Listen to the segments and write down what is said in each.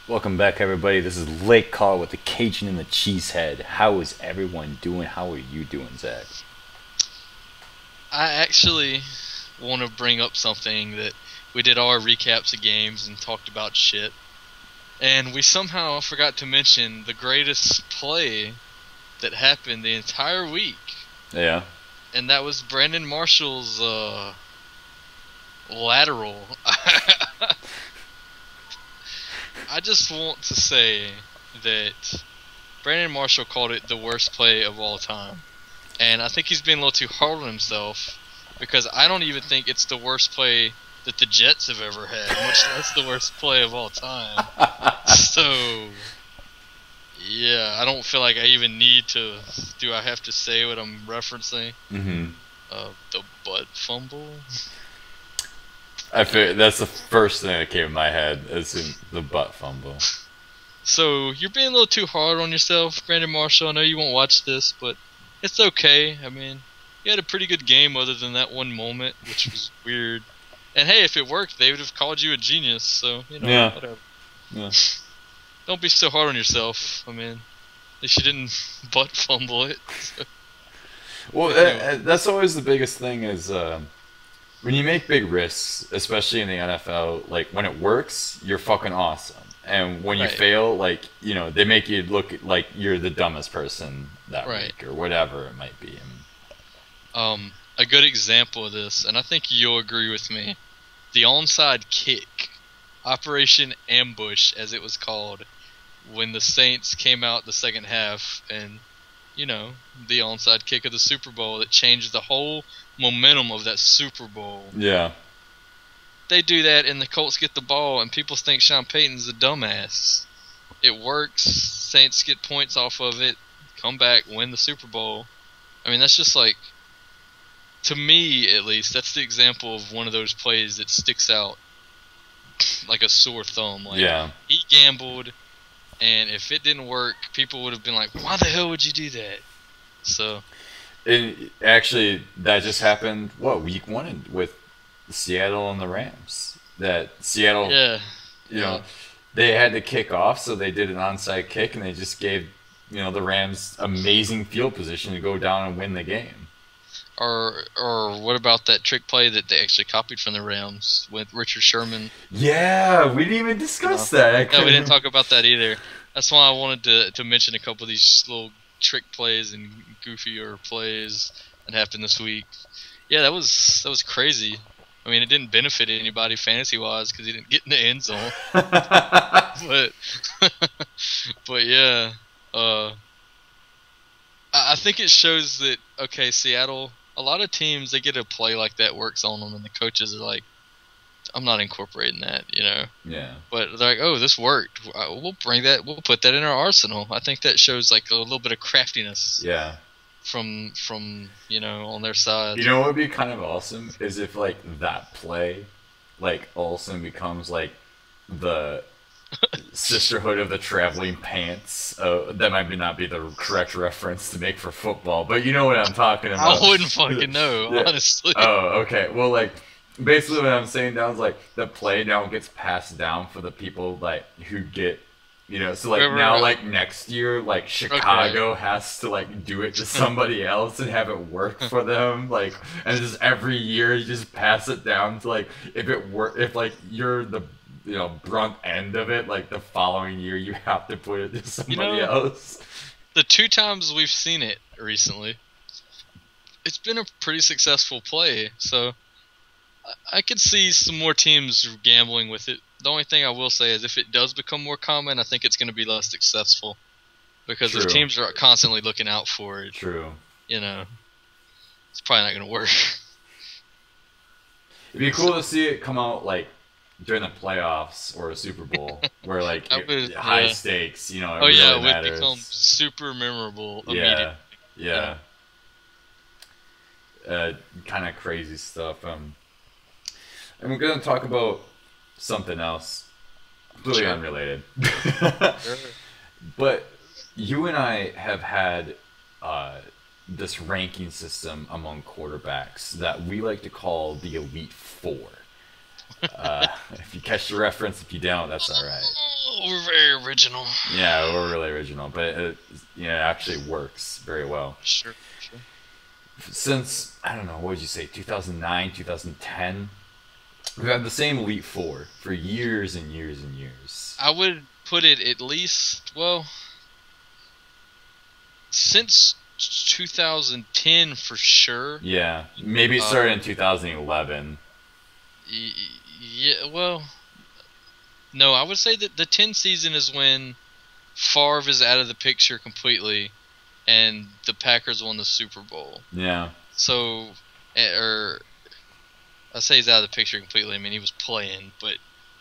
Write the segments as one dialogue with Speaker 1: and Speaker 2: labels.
Speaker 1: Welcome back, everybody. This is Lake Call with the Cajun and the Cheesehead. How is everyone doing? How are you doing, Zack?
Speaker 2: I actually want to bring up something that we did all our recaps of games and talked about shit. And we somehow forgot to mention the greatest play that happened the entire week.
Speaker 1: Yeah.
Speaker 2: And that was Brandon Marshall's lateral. I just want to say that Brandon Marshall called it the worst play of all time. And I think he's being a little too hard on himself, because I don't even think it's the worst play that the Jets have ever had, much less the worst play of all time. So, yeah, I don't feel like I even need to. Do I have to say what I'm referencing?
Speaker 1: Mm-hmm.
Speaker 2: The butt fumble?
Speaker 1: I feel that's the first thing that came in my head is the butt fumble.
Speaker 2: So, you're being a little too hard on yourself, Brandon Marshall. I know you won't watch this, but it's okay. I mean, he had a pretty good game other than that one moment, which was weird. And hey, if it worked, they would have called you a genius, so,
Speaker 1: Yeah.
Speaker 2: whatever.
Speaker 1: Yeah.
Speaker 2: Don't be so hard on yourself. I mean, at least you didn't butt fumble it. So.
Speaker 1: Well,
Speaker 2: Anyway.
Speaker 1: that's always the biggest thing is when you make big risks, especially in the NFL, like when it works, you're fucking awesome. And when you
Speaker 2: Right.
Speaker 1: fail, they make you look like you're the dumbest person that
Speaker 2: Right.
Speaker 1: week or whatever it might be.
Speaker 2: A good example of this, and I think you'll agree with me, the onside kick, Operation Ambush, as it was called, when the Saints came out the second half, and the onside kick of the Super Bowl that changed the whole momentum of that Super Bowl.
Speaker 1: Yeah.
Speaker 2: They do that, and the Colts get the ball, and people think Sean Payton's a dumbass. It works. Saints get points off of it, come back, win the Super Bowl. I mean, that's just like, to me at least, that's the example of one of those plays that sticks out like a sore thumb. Like,
Speaker 1: Yeah.
Speaker 2: he gambled, and if it didn't work, people would have been like, why the hell would you do that? So,
Speaker 1: Actually, that just happened, week one with Seattle and the Rams. That Seattle,
Speaker 2: yeah.
Speaker 1: you know, they had to kick off, so they did an onside kick, and they just gave, the Rams amazing field position to go down and win the game.
Speaker 2: Or what about that trick play that they actually copied from the Rams with Richard Sherman?
Speaker 1: Yeah, we didn't even discuss that.
Speaker 2: No, we didn't talk about that either. That's why I wanted to mention a couple of these little trick plays and goofier plays that happened this week. Yeah, that was crazy. I mean, it didn't benefit anybody fantasy-wise because he didn't get in the end zone. but but yeah, I think it shows that, okay, Seattle, a lot of teams, they get a play like that works on them, and the coaches are like, I'm not incorporating that,
Speaker 1: Yeah.
Speaker 2: But they're like, oh, this worked. We'll put that in our arsenal. I think that shows like a little bit of craftiness.
Speaker 1: Yeah.
Speaker 2: From on their side.
Speaker 1: You know what would be kind of awesome is if that play, Olsen becomes the Sisterhood of the Traveling Pants. That might not be the correct reference to make for football, but you know what I'm talking about.
Speaker 2: I wouldn't fucking know,
Speaker 1: Yeah.
Speaker 2: honestly.
Speaker 1: Oh, okay. Well, basically what I'm saying now is the play now gets passed down for the people who get, so now next year Chicago has to do it to somebody else and have it work for them, and just every year you just pass it down to if it work, if you're the brunt end of it, the following year you have to put it to somebody else.
Speaker 2: The two times we've seen it recently, it's been a pretty successful play, so I could see some more teams gambling with it. The only thing I will say is if it does become more common, I think it's going to be less successful. Because if
Speaker 1: True.
Speaker 2: teams are constantly looking out for it,
Speaker 1: True.
Speaker 2: it's probably not going to work.
Speaker 1: It'd be cool to see it come out during the playoffs or a Super Bowl where high stakes, it
Speaker 2: Oh
Speaker 1: really
Speaker 2: yeah, it would
Speaker 1: matters.
Speaker 2: become super memorable immediately.
Speaker 1: Yeah. Kind of crazy stuff. And we're going to talk about something else, completely
Speaker 2: Sure.
Speaker 1: unrelated.
Speaker 2: Sure.
Speaker 1: But you and I have had this ranking system among quarterbacks that we like to call the Elite Four. If you catch the reference, if you don't, that's all right.
Speaker 2: Oh, we're very original.
Speaker 1: Yeah, we're really original, but it actually works very well.
Speaker 2: Sure, sure.
Speaker 1: Since I don't know, what would you say, 2009, 2010, we've had the same Elite Four for years and years and years.
Speaker 2: I would put it at least, well, since 2010 for sure.
Speaker 1: Yeah, maybe it started in 2011.
Speaker 2: Yeah, well, no, I would say that the 10 season is when Favre is out of the picture completely, and the Packers won the Super Bowl.
Speaker 1: Yeah.
Speaker 2: So, or I say he's out of the picture completely. I mean, he was playing, but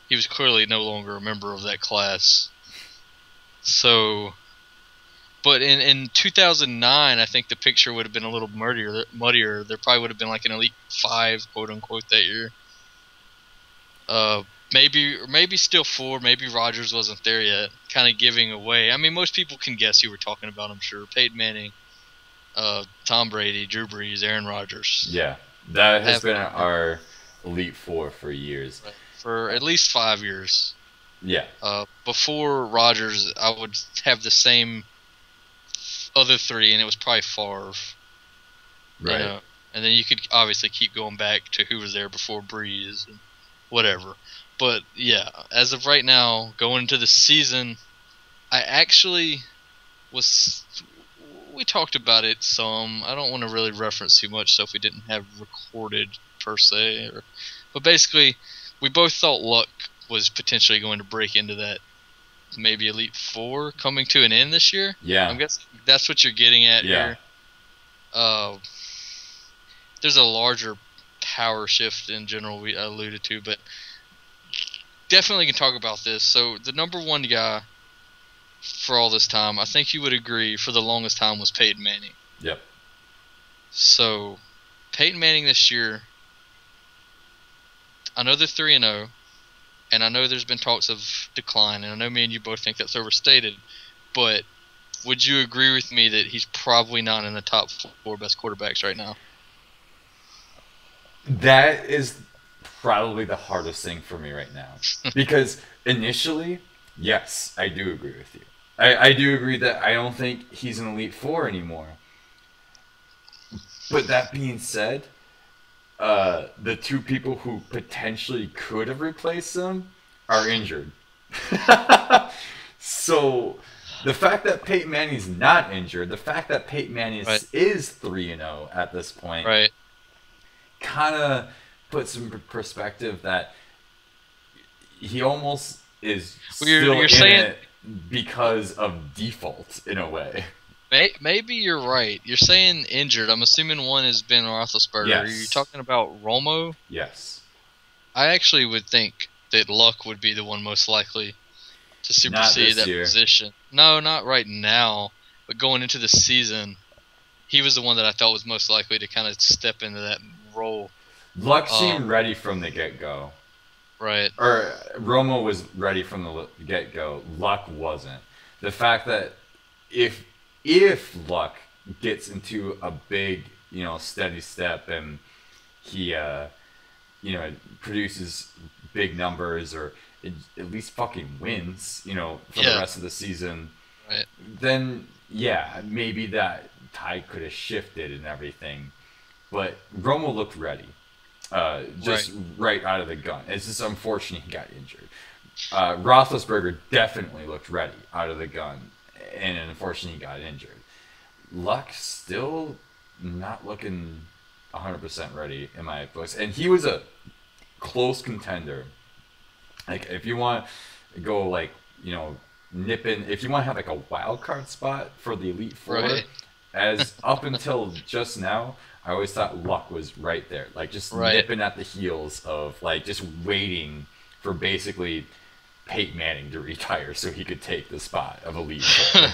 Speaker 2: he was clearly no longer a member of that class. So, but in 2009, I think the picture would have been a little muddier. There probably would have been like an Elite 5, quote unquote, that year. Maybe still 4. Maybe Rodgers wasn't there yet. Kind of giving away. I mean, most people can guess who we're talking about. I'm sure Peyton Manning, Tom Brady, Drew Brees, Aaron Rodgers.
Speaker 1: Yeah, that has been our Elite Four for years.
Speaker 2: For at least 5 years.
Speaker 1: Yeah.
Speaker 2: Before Rodgers, I would have the same other 3, and it was probably Favre.
Speaker 1: Right.
Speaker 2: You know? And then you could obviously keep going back to who was there before Breeze and whatever. But yeah, as of right now, going into the season, I actually we talked about it some. I don't want to really reference too much stuff we didn't have recorded per se. But basically, we both thought Luck was potentially going to break into that maybe Elite Four coming to an end this year.
Speaker 1: Yeah.
Speaker 2: I'm guessing that's what you're getting at here. There's a larger power shift in general we alluded to, but definitely can talk about this. So the number one guy for all this time, I think you would agree, for the longest time was Peyton Manning.
Speaker 1: Yep.
Speaker 2: So Peyton Manning this year, I know they're 3-0, and I know there's been talks of decline, and I know me and you both think that's overstated, but would you agree with me that he's probably not in the top 4 best quarterbacks right now?
Speaker 1: That is probably the hardest thing for me right now. Because initially, yes, I do agree with you. I do agree that I don't think he's an Elite Four anymore. But that being said, the 2 people who potentially could have replaced him are injured. So the fact that Peyton Manning's not injured, the fact that Peyton Manning is 3-0 at this point,
Speaker 2: right,
Speaker 1: kind of puts in perspective that he almost is still in it because of default in a way.
Speaker 2: Maybe you're right. You're saying injured. I'm assuming one is Ben Roethlisberger.
Speaker 1: Yes.
Speaker 2: Are you talking about Romo?
Speaker 1: Yes.
Speaker 2: I actually would think that Luck would be the one most likely to supersede that position. No, not right now. But going into the season, he was the one that I thought was most likely to kind of step into that role.
Speaker 1: Luck seemed ready from the get-go.
Speaker 2: Right.
Speaker 1: Or Romo was ready from the get-go. Luck wasn't. The fact that if Luck gets into a big, steady step and he, produces big numbers or at least fucking wins, for the rest of the season,
Speaker 2: right, then,
Speaker 1: yeah, maybe that tide could have shifted and everything. But Romo looked ready. Right out of the gun. It's just unfortunate he got injured. Roethlisberger definitely looked ready out of the gun, and unfortunately he got injured. Luck still not looking 100% ready in my books, and he was a close contender. Like if you want to go nip in, if you want to have like a wild card spot for the Elite Four, as up until just now, I always thought Luck was right there, just nipping at the heels of just waiting for basically Peyton Manning to retire so he could take the spot of Elite Four.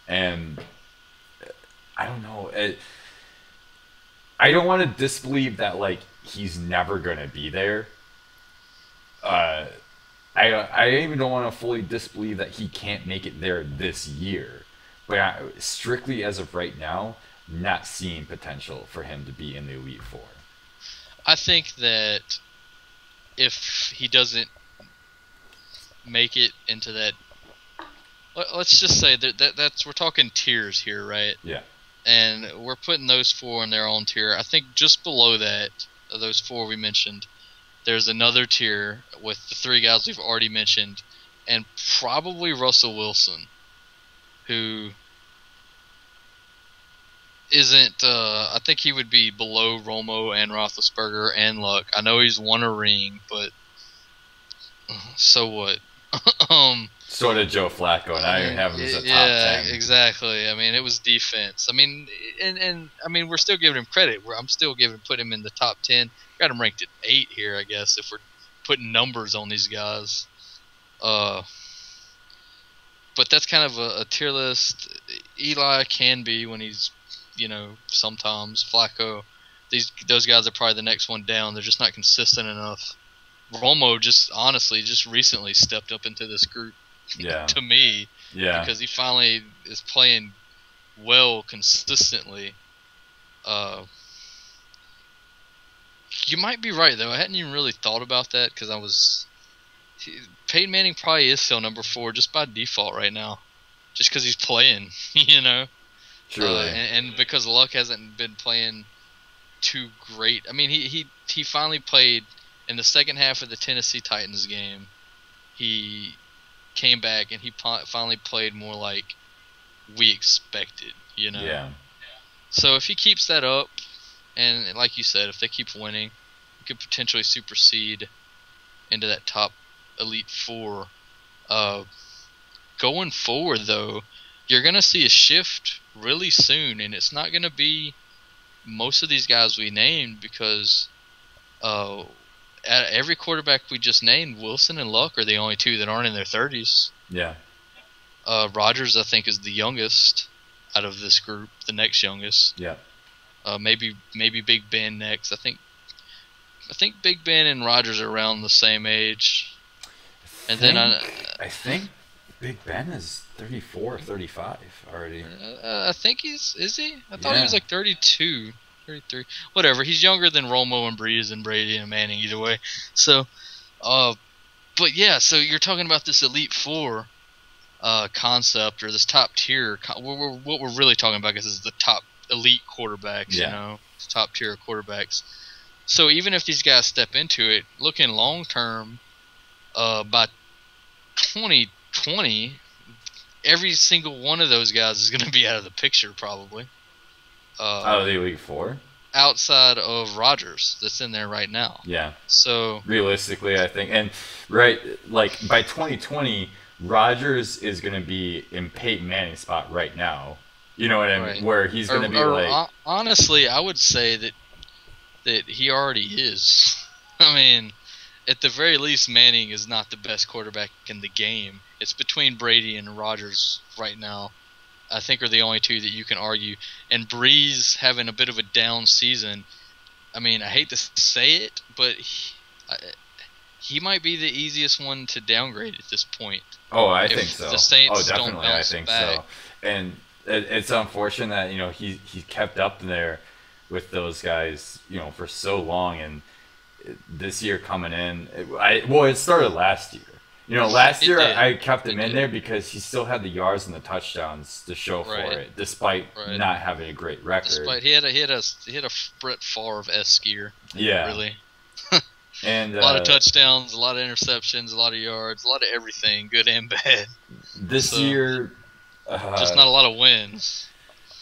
Speaker 1: And I don't know, I don't want to disbelieve that he's never gonna be there. I even don't want to fully disbelieve that he can't make it there this year. But strictly as of right now, not seeing potential for him to be in the Elite Four.
Speaker 2: I think that if he doesn't make it into that. Let's just say that's we're talking tiers here, right?
Speaker 1: Yeah.
Speaker 2: And we're putting those 4 in their own tier. I think just below that, of those 4 we mentioned, there's another tier with the 3 guys we've already mentioned, and probably Russell Wilson, who isn't. I think he would be below Romo and Roethlisberger and Luck. I know he's won a ring, but so what?
Speaker 1: Sort of Joe Flacco, now you have him as a top 10.
Speaker 2: Yeah, exactly. I mean, it was defense. I mean, and I mean, we're still giving him credit. I'm still put him in the top 10. Got him ranked at 8 here, I guess, if we're putting numbers on these guys. But that's kind of a tier list. Eli can be when he's, sometimes. Flacco, those guys are probably the next one down. They're just not consistent enough. Romo just recently stepped up into this group.
Speaker 1: Yeah.
Speaker 2: To me.
Speaker 1: Yeah.
Speaker 2: Because he finally is playing well consistently. You might be right though. I hadn't even really thought about that because Peyton Manning probably is still number 4 just by default right now, just because he's playing.
Speaker 1: Truly.
Speaker 2: And because Luck hasn't been playing too great. I mean, he finally played in the second half of the Tennessee Titans game. He came back and he finally played more like we expected.
Speaker 1: Yeah.
Speaker 2: So if he keeps that up, and like you said, if they keep winning, he could potentially supersede into that top elite 4. Going forward, though, you're going to see a shift really soon, and it's not going to be most of these guys we named because at every quarterback we just named, Wilson and Luck are the only 2 that aren't in their 30s.
Speaker 1: Yeah.
Speaker 2: Rodgers, I think, is the youngest out of this group, the next youngest.
Speaker 1: Yeah.
Speaker 2: Maybe Big Ben next. I think Big Ben and Rodgers are around the same age. I
Speaker 1: think Big Ben is 34 or 35 already.
Speaker 2: I think is he? I thought he was like 32, 33. Whatever. He's younger than Romo and Breeze and Brady and Manning either way. So, but yeah. So you're talking about this elite 4 concept or this top tier. What we're really talking about is the top elite quarterbacks.
Speaker 1: Yeah.
Speaker 2: Top tier quarterbacks. So even if these guys step into it, looking long term, by 2020, every single one of those guys is going to be out of the picture probably.
Speaker 1: Out of the Elite 4?
Speaker 2: Outside of Rodgers, that's in there right now.
Speaker 1: Yeah.
Speaker 2: So
Speaker 1: realistically, I think, and right, like by 2020, Rodgers is going to be in Peyton Manning's spot right now. You know what I mean?
Speaker 2: Right.
Speaker 1: Where he's going to be like.
Speaker 2: Honestly, I would say that he already is. I mean, at the very least, Manning is not the best quarterback in the game. It's between Brady and Rodgers right now. I think are the only 2 that you can argue. And Breeze having a bit of a down season. I mean, I hate to say it, but he might be the easiest one to downgrade at this point.
Speaker 1: Oh, I think so.
Speaker 2: The Saints
Speaker 1: definitely,
Speaker 2: don't bounce
Speaker 1: I think
Speaker 2: back.
Speaker 1: so. And it's unfortunate that he kept up there with those guys for so long, and this year coming in, it started last year. Last year I kept him in there because he still had the yards and the touchdowns to show for it, despite not having a great record.
Speaker 2: Despite he had a Brett Favre-esque year.
Speaker 1: Yeah,
Speaker 2: really.
Speaker 1: And
Speaker 2: a lot of touchdowns, a lot of interceptions, a lot of yards, a lot of everything, good and bad.
Speaker 1: This year,
Speaker 2: just not a lot of wins.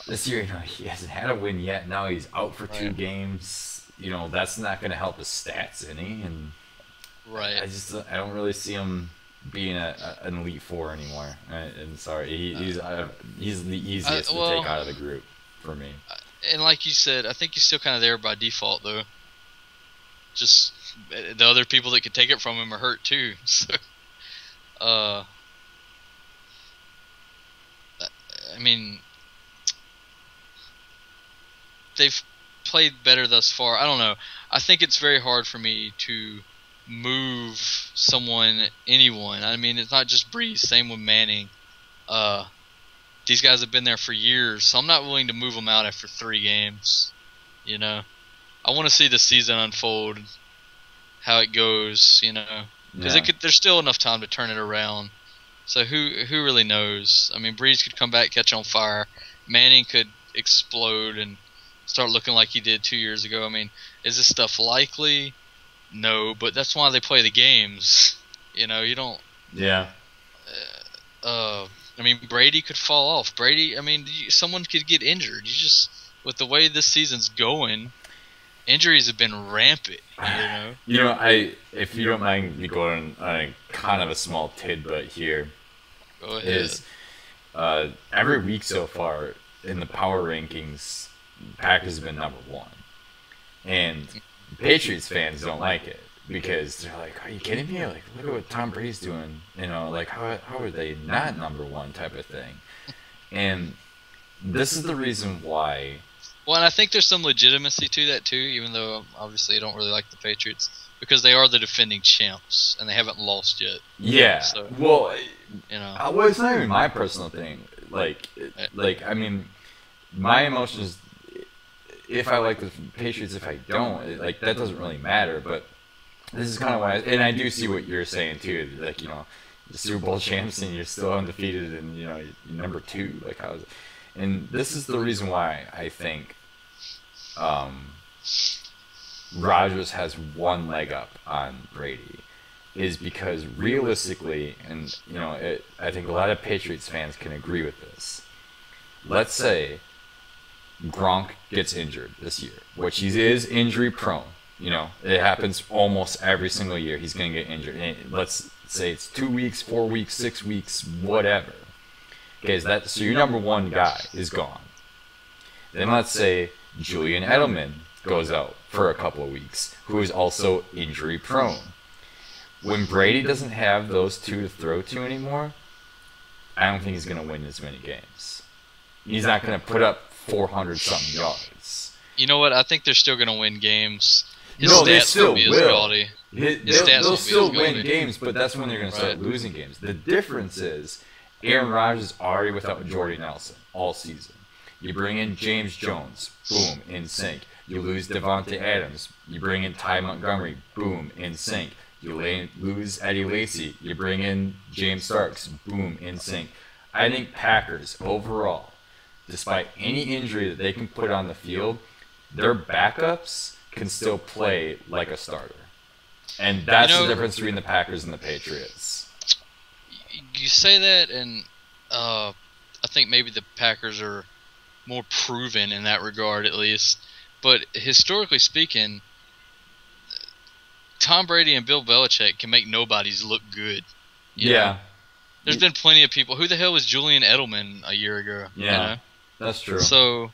Speaker 1: This year, he hasn't had a win yet. Now he's out for 2 games. That's not going to help his stats any. And I don't really see him being an Elite 4 anymore. I'm sorry, he's the easiest to take out of the group for me.
Speaker 2: And like you said, I think he's still kind of there by default, though. Just the other people that could take it from him are hurt too. So, I mean, they've played better thus far. I don't know. I think it's very hard for me to move anyone. I mean, it's not just Breeze. Same with Manning. These guys have been there for years, so I'm not willing to move them out after 3 games. I want to see the season unfold, how it goes. because there's still enough time to turn it around. So who really knows? I mean, Breeze could come back, catch on fire. Manning could explode and start looking like he did 2 years ago. I mean, is this stuff likely? No, but that's why they play the games. You know, you don't.
Speaker 1: Yeah.
Speaker 2: I mean, Brady could fall off. Brady, I mean, someone could get injured. You just, with the way this season's going, injuries have been rampant. You know.
Speaker 1: If you don't mind me going on a kind of a small tidbit here,
Speaker 2: Go ahead.
Speaker 1: is every week so far in the power rankings, Packers have been number one, and Patriots fans don't like it because they're like, "Are you kidding me? Like, look at what Tom Brady's doing. You know, like how are they not number one?" type of thing. And this is the reason why.
Speaker 2: Well, and I think there's some legitimacy to that too, even though obviously I don't really like the Patriots because they are the defending champs and they haven't lost yet.
Speaker 1: Yeah.
Speaker 2: So,
Speaker 1: well,
Speaker 2: well,
Speaker 1: it's not even my personal thing. Like I mean, my emotions. If I like the Patriots, if I don't, like that doesn't really matter. But this is kind of why, and I do see what you're saying too. Like, you know, the Super Bowl champs and you're still undefeated, and you know you're number 2. Like, how is it? And this is the reason why I think Rodgers has one leg up on Brady, is because realistically, and you know, I think a lot of Patriots fans can agree with this. Let's say Gronk gets injured this year, which he is injury prone. You know, it happens almost every single year. He's going to get injured. And let's say it's 2 weeks, 4 weeks, 6 weeks, whatever. Okay, so your number one guy is gone. Then let's say Julian Edelman goes out for a couple of weeks, who is also injury prone. When Brady doesn't have those two to throw to anymore, I don't think he's going to win as many games. He's not going to put up 400-something yards.
Speaker 2: You know what? I think they're still going to win games.
Speaker 1: They still will.
Speaker 2: They'll
Speaker 1: still win games, but that's when they're going to start losing games. The difference is Aaron Rodgers is already without Jordy Nelson all season. You bring in James Jones, boom, in sync. You lose Devontae Adams. You bring in Ty Montgomery, boom, in sync. You lose Eddie Lacy. You bring in James Starks, boom, in sync. I think Packers, overall, despite any injury that they can put on the field, their backups can still play like a starter. And that's the difference between the Packers and the Patriots.
Speaker 2: You say that, and I think maybe the Packers are more proven in that regard, at least. But historically speaking, Tom Brady and Bill Belichick can make nobodies look good. You know? There's been plenty of people. Who the hell was Julian Edelman a year ago?
Speaker 1: Yeah, you know? That's true.
Speaker 2: So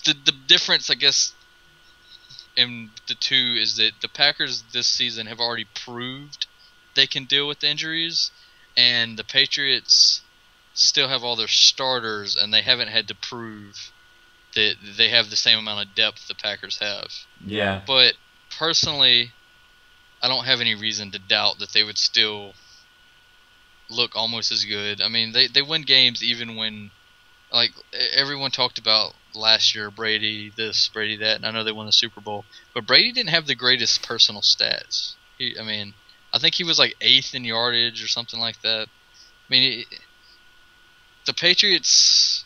Speaker 2: the difference, I guess, in the two is that the Packers this season have already proved they can deal with injuries, and the Patriots still have all their starters, and they haven't had to prove that they have the same amount of depth the Packers have.
Speaker 1: Yeah.
Speaker 2: But personally, I don't have any reason to doubt that they would still look almost as good. I mean, they win games even when, like, everyone talked about last year, Brady this, Brady that, and I know they won the Super Bowl. But Brady didn't have the greatest personal stats. I think he was like 8th in yardage or something like that. I mean, the Patriots,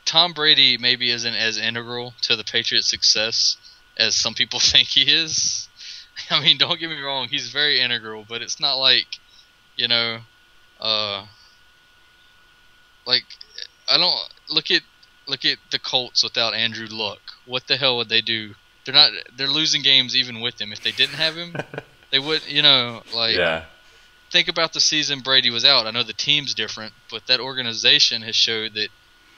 Speaker 2: Tom Brady maybe isn't as integral to the Patriots' success as some people think he is. I mean, don't get me wrong, he's very integral, but it's not like, you know, like, I don't look at the Colts without Andrew Luck. What the hell would they do? They're losing games even with him. If they didn't have him, they would, you know, like, think about the season Brady was out. I know the team's different, but that organization has showed that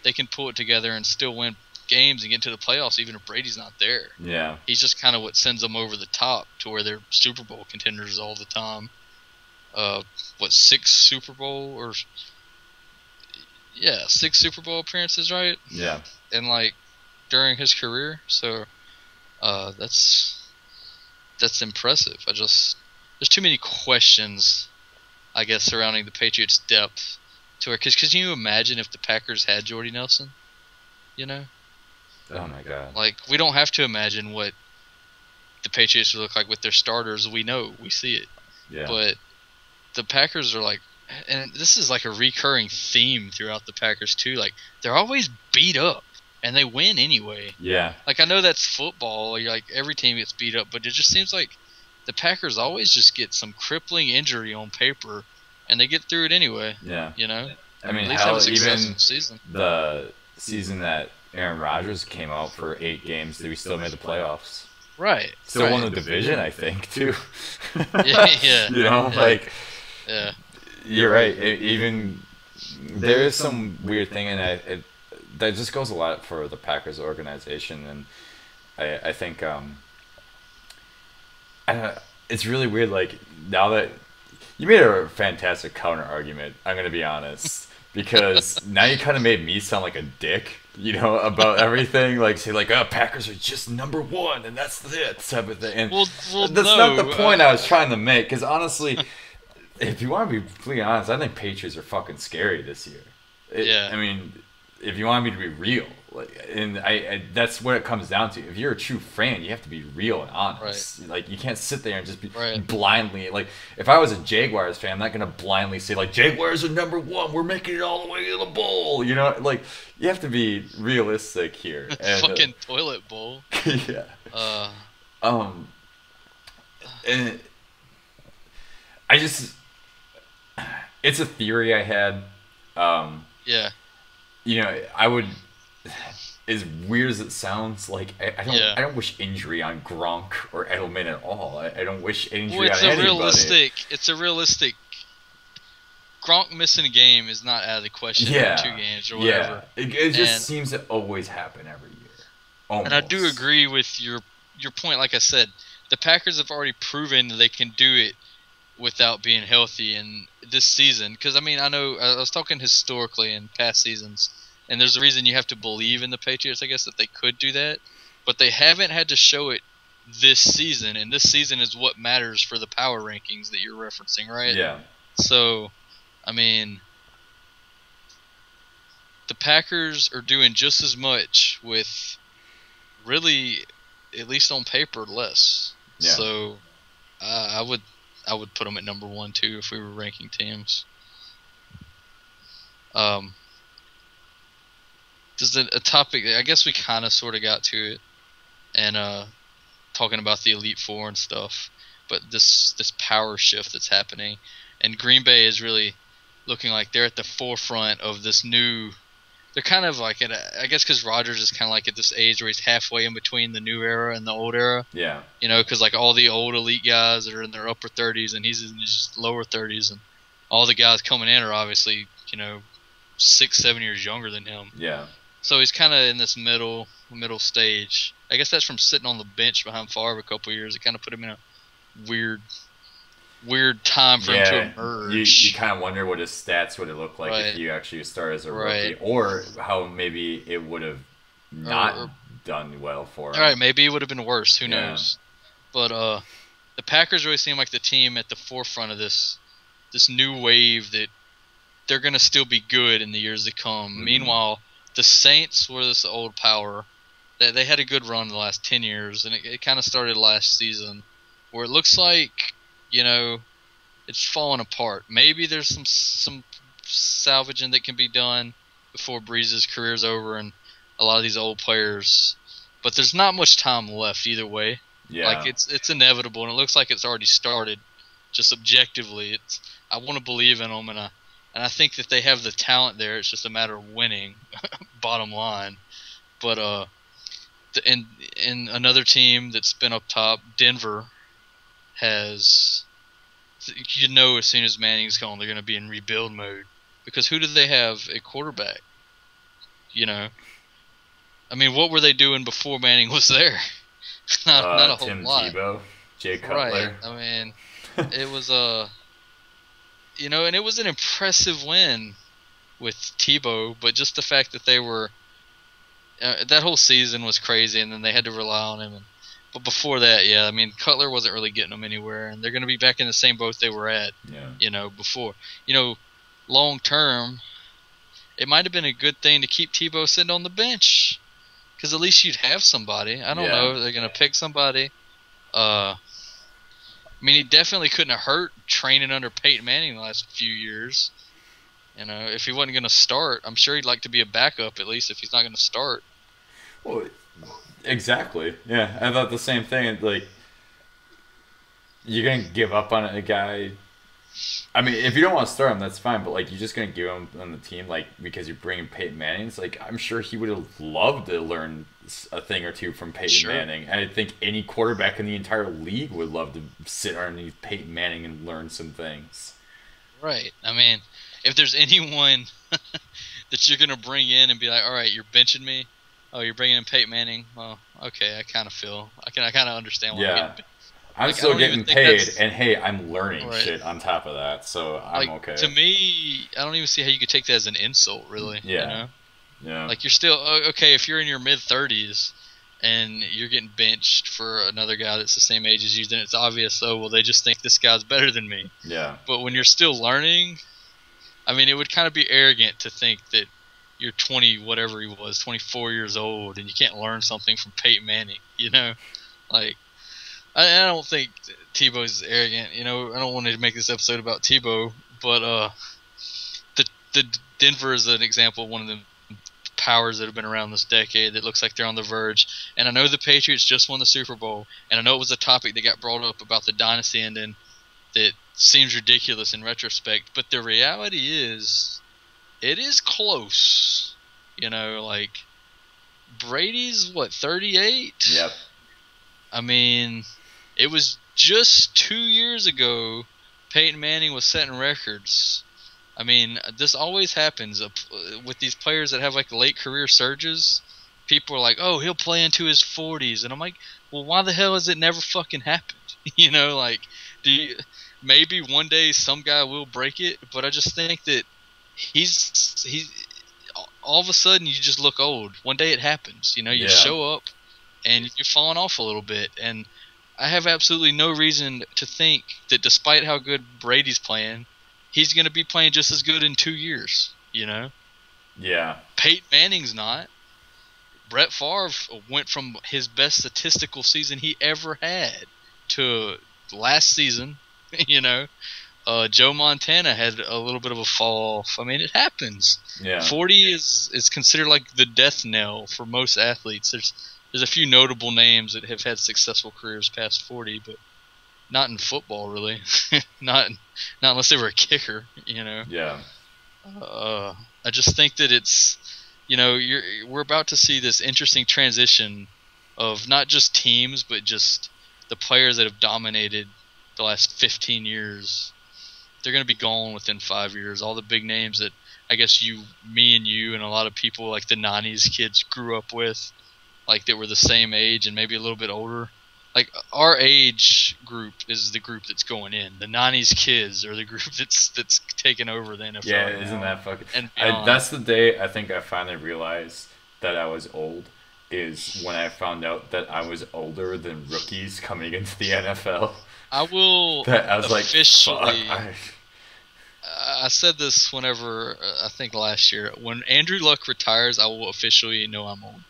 Speaker 2: they can pull it together and still win games and get to the playoffs even if Brady's not there.
Speaker 1: Yeah.
Speaker 2: He's just kind of what sends them over the top to where they're Super Bowl contenders all the time. 6 Super Bowl or 6 Super Bowl appearances, right?
Speaker 1: Yeah.
Speaker 2: And like during his career, so that's impressive. There's too many questions, I guess, surrounding the Patriots' depth to where, because can you imagine if the Packers had Jordy Nelson? You know?
Speaker 1: Oh my God.
Speaker 2: Like, we don't have to imagine what the Patriots look like with their starters. We know, we see it.
Speaker 1: Yeah.
Speaker 2: But the Packers are like, and this is like a recurring theme throughout the Packers too. Like they're always beat up, and they win anyway.
Speaker 1: Yeah.
Speaker 2: Like I know that's football. Like every team gets beat up, but it just seems like the Packers always just get some crippling injury on paper, and they get through it anyway.
Speaker 1: Yeah.
Speaker 2: You know.
Speaker 1: I mean,
Speaker 2: at least
Speaker 1: hell,
Speaker 2: have a
Speaker 1: even
Speaker 2: season.
Speaker 1: the season that Aaron Rodgers came out for 8 games, we still made the playoffs.
Speaker 2: Right.
Speaker 1: Still won the division, I think, too.
Speaker 2: Yeah.
Speaker 1: You know,
Speaker 2: yeah.
Speaker 1: like.
Speaker 2: Yeah.
Speaker 1: You're right. Even there is some weird thing, and that just goes a lot for the Packers organization, and I think it's really weird. Like now that you made a fantastic counter argument, I'm gonna be honest, because now you kind of made me sound like a dick, you know, about everything. Like say like, oh, Packers are just number 1, and that's it, type of thing. And
Speaker 2: well,
Speaker 1: that's
Speaker 2: no,
Speaker 1: not the point I was trying to make, because honestly. If you want to be completely honest, I think Patriots are fucking scary this year.
Speaker 2: Yeah.
Speaker 1: I mean, if you want me to be real, like, and I that's what it comes down to. If you're a true fan, you have to be real and honest.
Speaker 2: Right.
Speaker 1: Like you can't sit there and just be
Speaker 2: right.
Speaker 1: blindly. Like if I was a Jaguars fan, I'm not gonna blindly say like Jaguars are number 1. We're making it all the way to the bowl. You know, like you have to be realistic here. And,
Speaker 2: fucking toilet bowl.
Speaker 1: Yeah. And I just. It's a theory I had.
Speaker 2: Yeah.
Speaker 1: You know, I would. As weird as it sounds, like I don't wish injury on Gronk or Edelman at all. I don't wish injury on anybody.
Speaker 2: It's a realistic. Gronk missing a game is not out of the question.
Speaker 1: Yeah.
Speaker 2: 2 games or whatever.
Speaker 1: Yeah. It just seems to always happen every year. Almost.
Speaker 2: And I do agree with your point. Like I said, the Packers have already proven they can do it without being healthy in this season. Because, I mean, I know I was talking historically in past seasons, and there's a reason you have to believe in the Patriots, I guess, that they could do that. But they haven't had to show it this season, and this season is what matters for the power rankings that you're referencing, right?
Speaker 1: Yeah.
Speaker 2: So, I mean, the Packers are doing just as much with really, at least on paper, less.
Speaker 1: Yeah.
Speaker 2: So, I would put them at number 1 too if we were ranking teams. Just a topic. I guess we kind of sort of got to it, and talking about the Elite Four and stuff. But this power shift that's happening, and Green Bay is really looking like they're at the forefront of this new. They're kind of like I guess because Rodgers is kind of like at this age where he's halfway in between the new era and the old era.
Speaker 1: Yeah.
Speaker 2: You know, because like all the old elite guys are in their upper 30s and he's in his lower 30s, and all the guys coming in are obviously 6-7 years younger than him.
Speaker 1: Yeah.
Speaker 2: So he's kind of in this middle stage. I guess that's from sitting on the bench behind Favre a couple of years. It kind of put him in a weird time for him to emerge.
Speaker 1: You kind of wonder what his stats would have looked like if you actually started as a rookie, or how maybe it would have not done well for him.
Speaker 2: All right, maybe it would have been worse. Who knows? But the Packers really seem like the team at the forefront of this new wave that they're going to still be good in the years to come. Mm-hmm. Meanwhile, the Saints were this old power. They had a good run the last 10 years, and it kind of started last season, where it looks like it's falling apart. Maybe there's some salvaging that can be done before Breeze's career's over and a lot of these old players. But there's not much time left either way.
Speaker 1: Yeah.
Speaker 2: Like it's inevitable, and it looks like it's already started. Just objectively, I want to believe in them, and I think that they have the talent there. It's just a matter of winning, bottom line. But in another team that's been up top, Denver has, as soon as Manning's gone, they're going to be in rebuild mode. Because who do they have at quarterback? I mean, what were they doing before Manning was there? not a whole
Speaker 1: Tim
Speaker 2: lot.
Speaker 1: Tebow, Jay Cutler.
Speaker 2: Right. I mean, it was and it was an impressive win with Tebow, but just the fact that they were that whole season was crazy, and then they had to rely on him. But before that, I mean, Cutler wasn't really getting them anywhere, and they're going to be back in the same boat they were at.
Speaker 1: Yeah.
Speaker 2: Before. Long term, it might have been a good thing to keep Tebow sitting on the bench, because at least you'd have somebody. I don't know. They're going to pick somebody. I mean, he definitely couldn't have hurt training under Peyton Manning the last few years. You know, if he wasn't going to start, I'm sure he'd like to be a backup at least if he's not going to start.
Speaker 1: Well, exactly. Yeah, I thought the same thing. Like, you're gonna give up on a guy. I mean, if you don't want to start him, that's fine. But like, you're just gonna give him on the team, like because you're bringing Peyton Manning. It's like I'm sure he would have loved to learn a thing or two from Peyton Manning. And I think any quarterback in the entire league would love to sit underneath Peyton Manning and learn some things.
Speaker 2: Right. I mean, if there's anyone that you're gonna bring in and be like, all right, you're benching me. Oh, you're bringing in Peyton Manning. Well, okay, I kind of understand why.
Speaker 1: Yeah. I'm like, still getting paid, and hey, I'm learning shit on top of that, so I'm
Speaker 2: like,
Speaker 1: okay.
Speaker 2: To me, I don't even see how you could take that as an insult, really.
Speaker 1: Yeah.
Speaker 2: You know?
Speaker 1: Yeah.
Speaker 2: Like, you're still, okay, if you're in your mid-30s and you're getting benched for another guy that's the same age as you, then it's obvious, oh, well, they just think this guy's better than me.
Speaker 1: Yeah.
Speaker 2: But when you're still learning, I mean, it would kind of be arrogant to think that you're 20, whatever he was, 24 years old, and you can't learn something from Peyton Manning, you know? Like, I don't think Tebow's arrogant. You know, I don't want to make this episode about Tebow, but the Denver is an example of one of the powers that have been around this decade that looks like they're on the verge. And I know the Patriots just won the Super Bowl, and I know it was a topic that got brought up about the dynasty ending that seems ridiculous in retrospect, but the reality is it is close. You know, like Brady's, 38?
Speaker 1: Yep.
Speaker 2: I mean, it was just 2 years ago Peyton Manning was setting records. I mean, this always happens with these players that have like late career surges. People are like, oh, he'll play into his 40s. And I'm like, well, why the hell has it never fucking happened? You know, like, maybe one day some guy will break it, but I just think that he's all of a sudden you just look old. One day it happens. You know, you show up and you're falling off a little bit. And I have absolutely no reason to think that despite how good Brady's playing, he's going to be playing just as good in 2 years, you know?
Speaker 1: Yeah.
Speaker 2: Peyton Manning's not. Brett Favre went from his best statistical season he ever had to last season, you know? Joe Montana had a little bit of a fall off. I mean, it happens.
Speaker 1: Yeah.
Speaker 2: 40 is considered like the death knell for most athletes. There's a few notable names that have had successful careers past 40, but not in football, really. not unless they were a kicker, you know.
Speaker 1: Yeah.
Speaker 2: I just think that it's, you know, we're about to see this interesting transition of not just teams, but just the players that have dominated the last 15 years. They're going to be gone within 5 years. All the big names that I guess me and you and a lot of people like the 90s kids grew up with. Like that were the same age and maybe a little bit older. Like our age group is the group that's going in. The 90s kids are the group that's taking over the NFL.
Speaker 1: Yeah, isn't that fucking...
Speaker 2: And
Speaker 1: that's the day I think I finally realized that I was old, is when I found out that I was older than rookies coming into the NFL.
Speaker 2: I will
Speaker 1: I was
Speaker 2: officially...
Speaker 1: like, fuck.
Speaker 2: I said this whenever, I think last year. When Andrew Luck retires, I will officially know I'm old.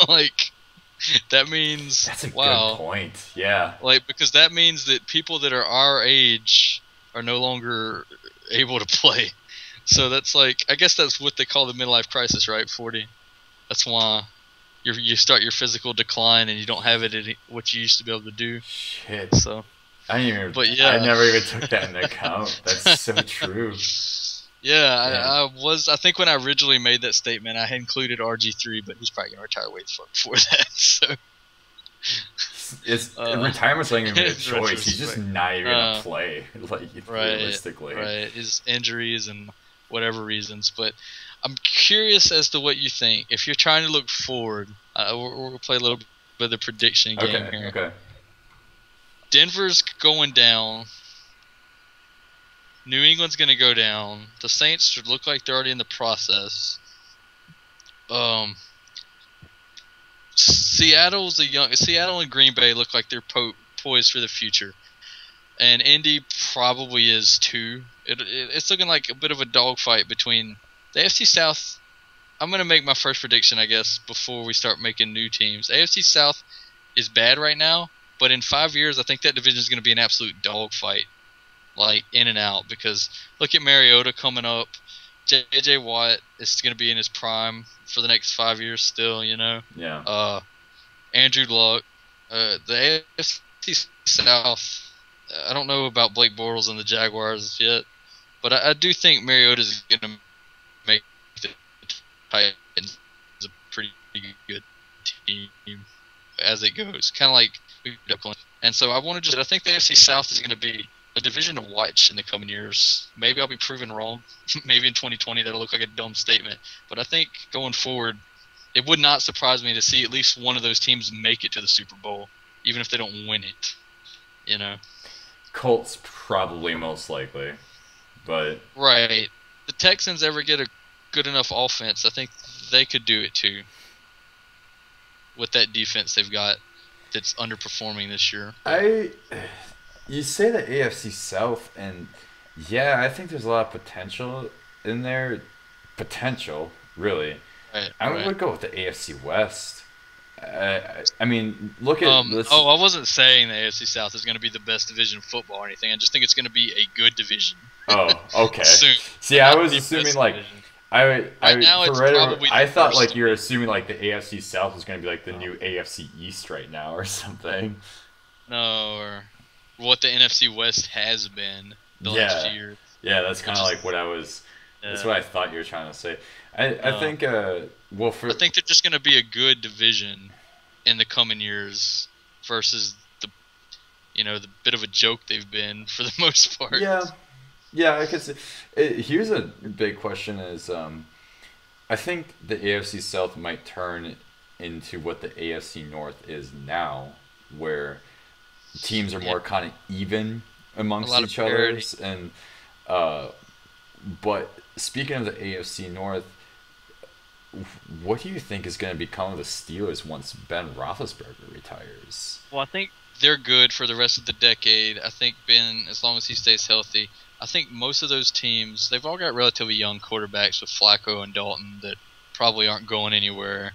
Speaker 2: Like, that means
Speaker 1: that's a good point. Yeah,
Speaker 2: like because that means that people that are our age are no longer able to play. So that's like, I guess that's what they call the midlife crisis, right? 40. That's why you start your physical decline and you don't have it at what you used to be able to do.
Speaker 1: Shit.
Speaker 2: So
Speaker 1: I didn't even.
Speaker 2: But yeah,
Speaker 1: I never even took that into account. That's so true.
Speaker 2: Yeah, I think when I originally made that statement, I had included RG3, but he's probably gonna retire way before that. So
Speaker 1: it's retirement's not even a choice. He's just not even gonna play, like realistically.
Speaker 2: Right, his injuries and whatever reasons. But I'm curious as to what you think. If you're trying to look forward, we're gonna play a little bit of the prediction game here.
Speaker 1: Okay.
Speaker 2: Denver's going down. New England's going to go down. The Saints look like they're already in the process. Seattle and Green Bay look like they're poised for the future, and Indy probably is too. It's looking like a bit of a dogfight between the AFC South. I'm going to make my first prediction, I guess, before we start making new teams. AFC South is bad right now, But in 5 years, I think that division is going to be an absolute dogfight, like in and out. Because look at Mariota coming up. J.J. Watt is going to be in his prime for the next 5 years still, you know.
Speaker 1: Yeah.
Speaker 2: Andrew Luck, the AFC South. I don't know about Blake Bortles and the Jaguars yet, but I do think Mariota is going to make the Titans a pretty good team as it goes. Kind of like and so I think the AFC South is going to be a division to watch in the coming years. Maybe I'll be proven wrong. Maybe in 2020 that'll look like a dumb statement, but I think going forward, it would not surprise me to see at least one of those teams make it to the Super Bowl, even if they don't win it. You know.
Speaker 1: Colts probably most likely, but
Speaker 2: right. The Texans ever get a good enough offense, I think they could do it too. With that defense they've got that's underperforming this year.
Speaker 1: You say the AFC South, and yeah, I think there's a lot of potential in there. Potential, really.
Speaker 2: Right,
Speaker 1: I would go with the AFC West. I mean, look at.
Speaker 2: I wasn't saying the AFC South is going to be the best division of football or anything. I just think it's going to be a good division.
Speaker 1: Oh, okay.
Speaker 2: Soon.
Speaker 1: See, I was assuming like
Speaker 2: division.
Speaker 1: I thought like you're assuming like the AFC South was going to be like the new AFC East right now or something.
Speaker 2: No, or what the NFC West has been the last few years.
Speaker 1: Yeah, that's kind of like what I was. That's what I thought you were trying to say. I think I think
Speaker 2: they're just going to be a good division in the coming years versus the bit of a joke they've been for the most part.
Speaker 1: Yeah, I could see. Here's a big question: is I think the AFC South might turn into what the AFC North is now, where teams are more kind of even amongst each other, and but speaking of the AFC North, what do you think is going to become of the Steelers once Ben Roethlisberger retires?
Speaker 2: Well, I think they're good for the rest of the decade. I think Ben, as long as he stays healthy, I think most of those teams, they've all got relatively young quarterbacks with Flacco and Dalton that probably aren't going anywhere.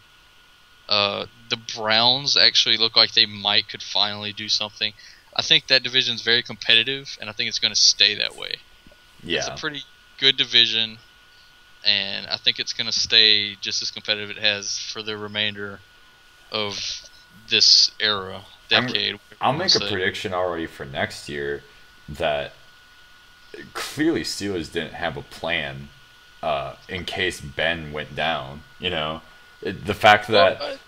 Speaker 2: The Browns actually look like they could finally do something. I think that division's very competitive, and I think it's going to stay that way.
Speaker 1: Yeah.
Speaker 2: It's a pretty good division, and I think it's going to stay just as competitive it has for the remainder of this decade.
Speaker 1: I'll make a prediction already for next year that clearly Steelers didn't have a plan in case Ben went down. You know, the fact that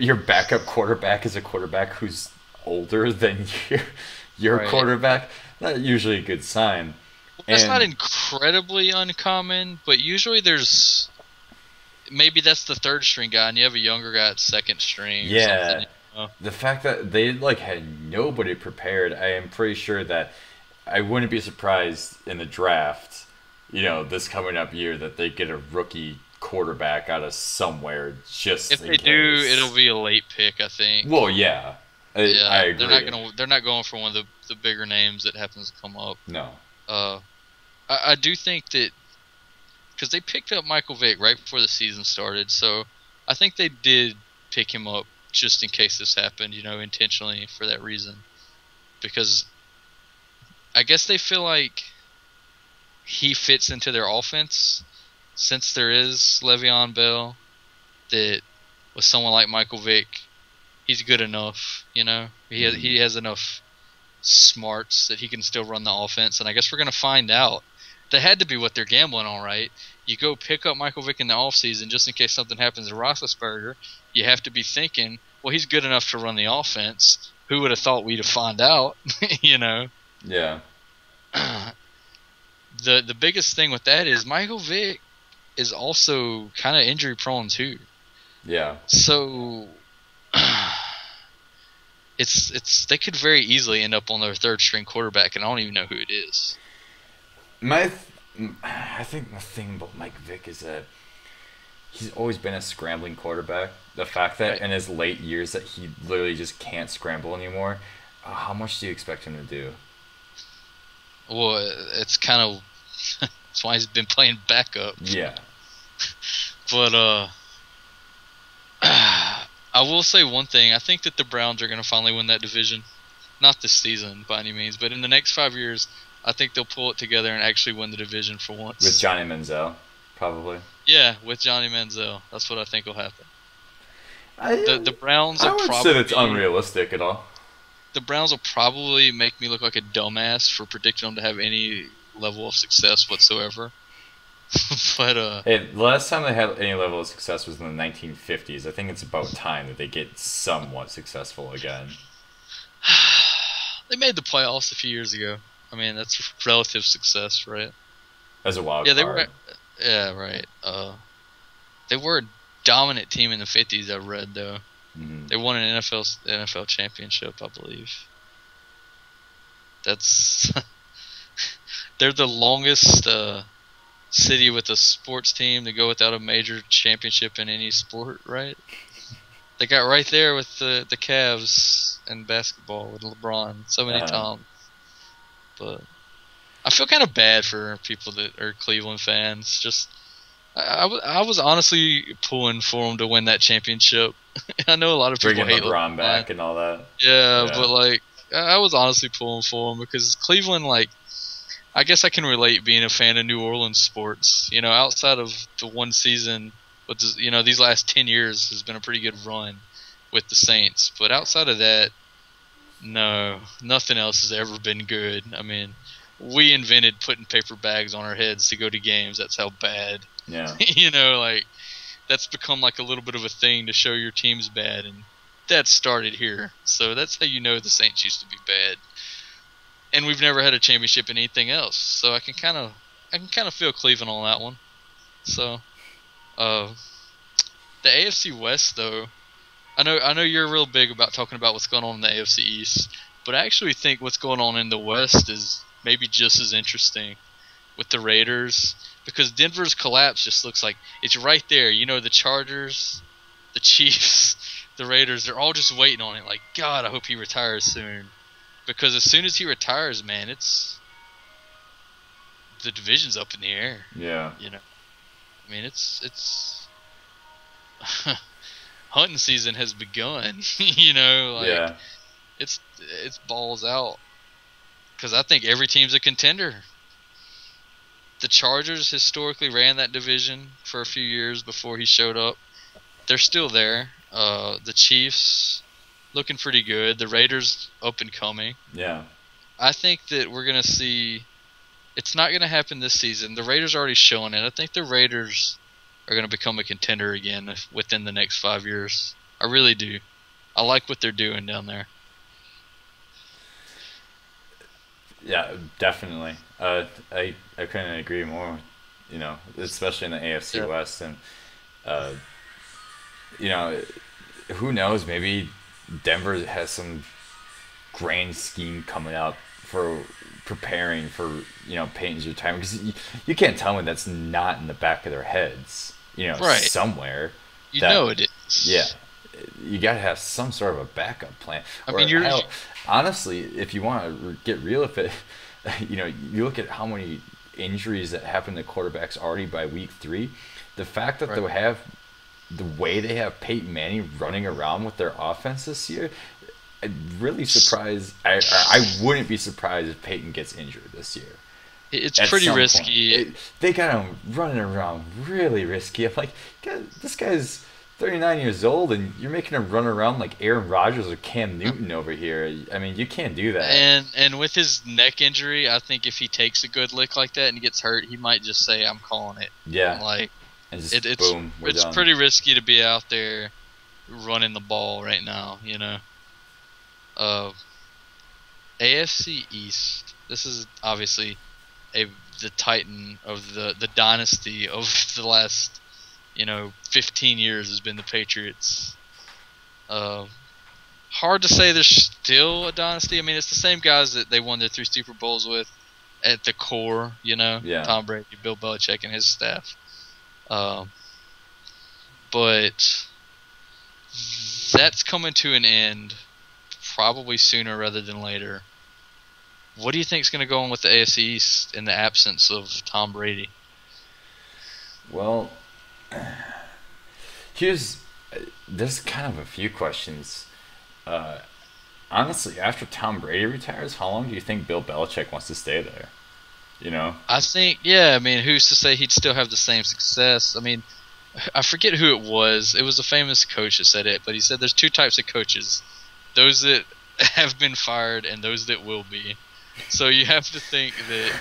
Speaker 1: your backup quarterback is a quarterback who's older than your quarterback, not usually a good sign.
Speaker 2: That's not incredibly uncommon, but usually there's maybe that's the third string guy, and you have a younger guy at second string.
Speaker 1: Yeah,
Speaker 2: or something, you know?
Speaker 1: The fact that they had nobody prepared, I am pretty sure that I wouldn't be surprised in the draft, this coming up year that they get a rookie quarterback out of somewhere. Just
Speaker 2: if they do, it'll be a late pick, I think.
Speaker 1: Well, yeah, I agree.
Speaker 2: They're not going for one of the bigger names that happens to come up.
Speaker 1: No.
Speaker 2: I do think that because they picked up Michael Vick right before the season started, so I think they did pick him up just in case this happened, intentionally for that reason. Because I guess they feel like he fits into their offense since there is Le'Veon Bell, that with someone like Michael Vick, he's good enough, He has enough smarts that he can still run the offense, and I guess we're going to find out. That had to be what they're gambling on, right? You go pick up Michael Vick in the offseason just in case something happens to Roethlisberger. You have to be thinking, well, he's good enough to run the offense. Who would have thought we'd have found out,
Speaker 1: Yeah.
Speaker 2: The biggest thing with that is Michael Vick is also kind of injury prone too.
Speaker 1: Yeah.
Speaker 2: So they could very easily end up on their third string quarterback, and I don't even know who it is.
Speaker 1: I think the thing about Mike Vick is that he's always been a scrambling quarterback. The fact that in his late years that he literally just can't scramble anymore, how much do you expect him to do?
Speaker 2: Well, it's kind of that's why he's been playing backup.
Speaker 1: Yeah.
Speaker 2: But I will say one thing. I think that the Browns are going to finally win that division. Not this season by any means, but in the next 5 years, I think they'll pull it together and actually win the division for once.
Speaker 1: With Johnny Manziel, probably.
Speaker 2: Yeah, with Johnny Manziel. That's what I think will happen. The Browns
Speaker 1: I
Speaker 2: will
Speaker 1: would
Speaker 2: probably
Speaker 1: say it's unrealistic at all.
Speaker 2: The Browns will probably make me look like a dumbass for predicting them to have any level of success whatsoever. But
Speaker 1: Hey, the last time they had any level of success was in the 1950s. I think it's about time that they get somewhat successful again.
Speaker 2: they made the playoffs a few years ago. I mean, that's relative success, right?
Speaker 1: As a wild
Speaker 2: Yeah, they
Speaker 1: card.
Speaker 2: were. Yeah, right. They were a dominant team in the 50s. I read though.
Speaker 1: Mm-hmm.
Speaker 2: They won an NFL championship, I believe. That's they're the longest city with a sports team to go without a major championship in any sport, right? They got right there with the Cavs and basketball with LeBron so many times. But I feel kind of bad for people that are Cleveland fans. Just I was honestly pulling for them to win that championship. I know a lot of people hate
Speaker 1: LeBron back and all that.
Speaker 2: Yeah, but like I was honestly pulling for them because Cleveland, like, I guess I can relate being a fan of New Orleans sports. You know, outside of the one season, but these last 10 years has been a pretty good run with the Saints. But outside of that, no, nothing else has ever been good. I mean, we invented putting paper bags on our heads to go to games. That's how bad.
Speaker 1: Yeah.
Speaker 2: Like that's become like a little bit of a thing to show your team's bad, and that started here. So that's how you know the Saints used to be bad. And we've never had a championship in anything else. So I can kind of feel Cleveland on that one. So the AFC West though, I know you're real big about talking about what's going on in the AFC East, but I actually think what's going on in the West is maybe just as interesting with the Raiders, because Denver's collapse just looks like it's right there. You know, the Chargers, the Chiefs, the Raiders, they're all just waiting on it. Like, God, I hope he retires soon. Because as soon as he retires, man, the division's up in the air.
Speaker 1: Yeah.
Speaker 2: You know, I mean, it's hunting season has begun.
Speaker 1: Yeah.
Speaker 2: It's balls out. Because I think every team's a contender. The Chargers historically ran that division for a few years before he showed up. They're still there. The Chiefs looking pretty good. The Raiders up and coming.
Speaker 1: Yeah.
Speaker 2: I think that we're going to see... It's not going to happen this season. The Raiders are already showing it. I think the Raiders are going to become a contender again within the next 5 years. I really do. I like what they're doing down there.
Speaker 1: Yeah, definitely. I couldn't agree more. Especially in the AFC West, and who knows? Maybe Denver has some grand scheme coming up for preparing for Peyton's retirement, because you can't tell me that's not in the back of their heads.
Speaker 2: Right.
Speaker 1: Somewhere.
Speaker 2: You know it is.
Speaker 1: Yeah. You got to have some sort of a backup plan.
Speaker 2: I mean,
Speaker 1: honestly, if you want to get real with it, you look at how many injuries that happen to quarterbacks already by week 3. The fact that they have the way they have Peyton Manning running around with their offense this year, I'm really surprised. I wouldn't be surprised if Peyton gets injured this year.
Speaker 2: It's pretty risky.
Speaker 1: They got him running around really risky. I'm like, this guy's 39 years old, and you're making him run around like Aaron Rodgers or Cam Newton over here. I mean, you can't do that.
Speaker 2: And with his neck injury, I think if he takes a good lick like that and gets hurt, he might just say, "I'm calling it."
Speaker 1: Yeah.
Speaker 2: And boom, it's
Speaker 1: done.
Speaker 2: pretty risky to be out there running the ball right now. AFC East. This is obviously the titan of the dynasty of the last 15 years has been the Patriots. Hard to say they're still a dynasty. I mean, it's the same guys that they won their 3 Super Bowls with at the core,
Speaker 1: Yeah.
Speaker 2: Tom Brady, Bill Belichick, and his staff. But that's coming to an end probably sooner rather than later. What do you think is going to go on with the AFC East in the absence of Tom Brady?
Speaker 1: Well, here's there's kind of a few questions. Uh, Honestly, after Tom Brady retires, how long do you think Bill Belichick wants to stay there? You know?
Speaker 2: I think, yeah, I mean, who's to say he'd still have the same success? I mean, I forget who it was. It was a famous coach that said it, but he said there's two types of coaches: those that have been fired and those that will be. So you have to think that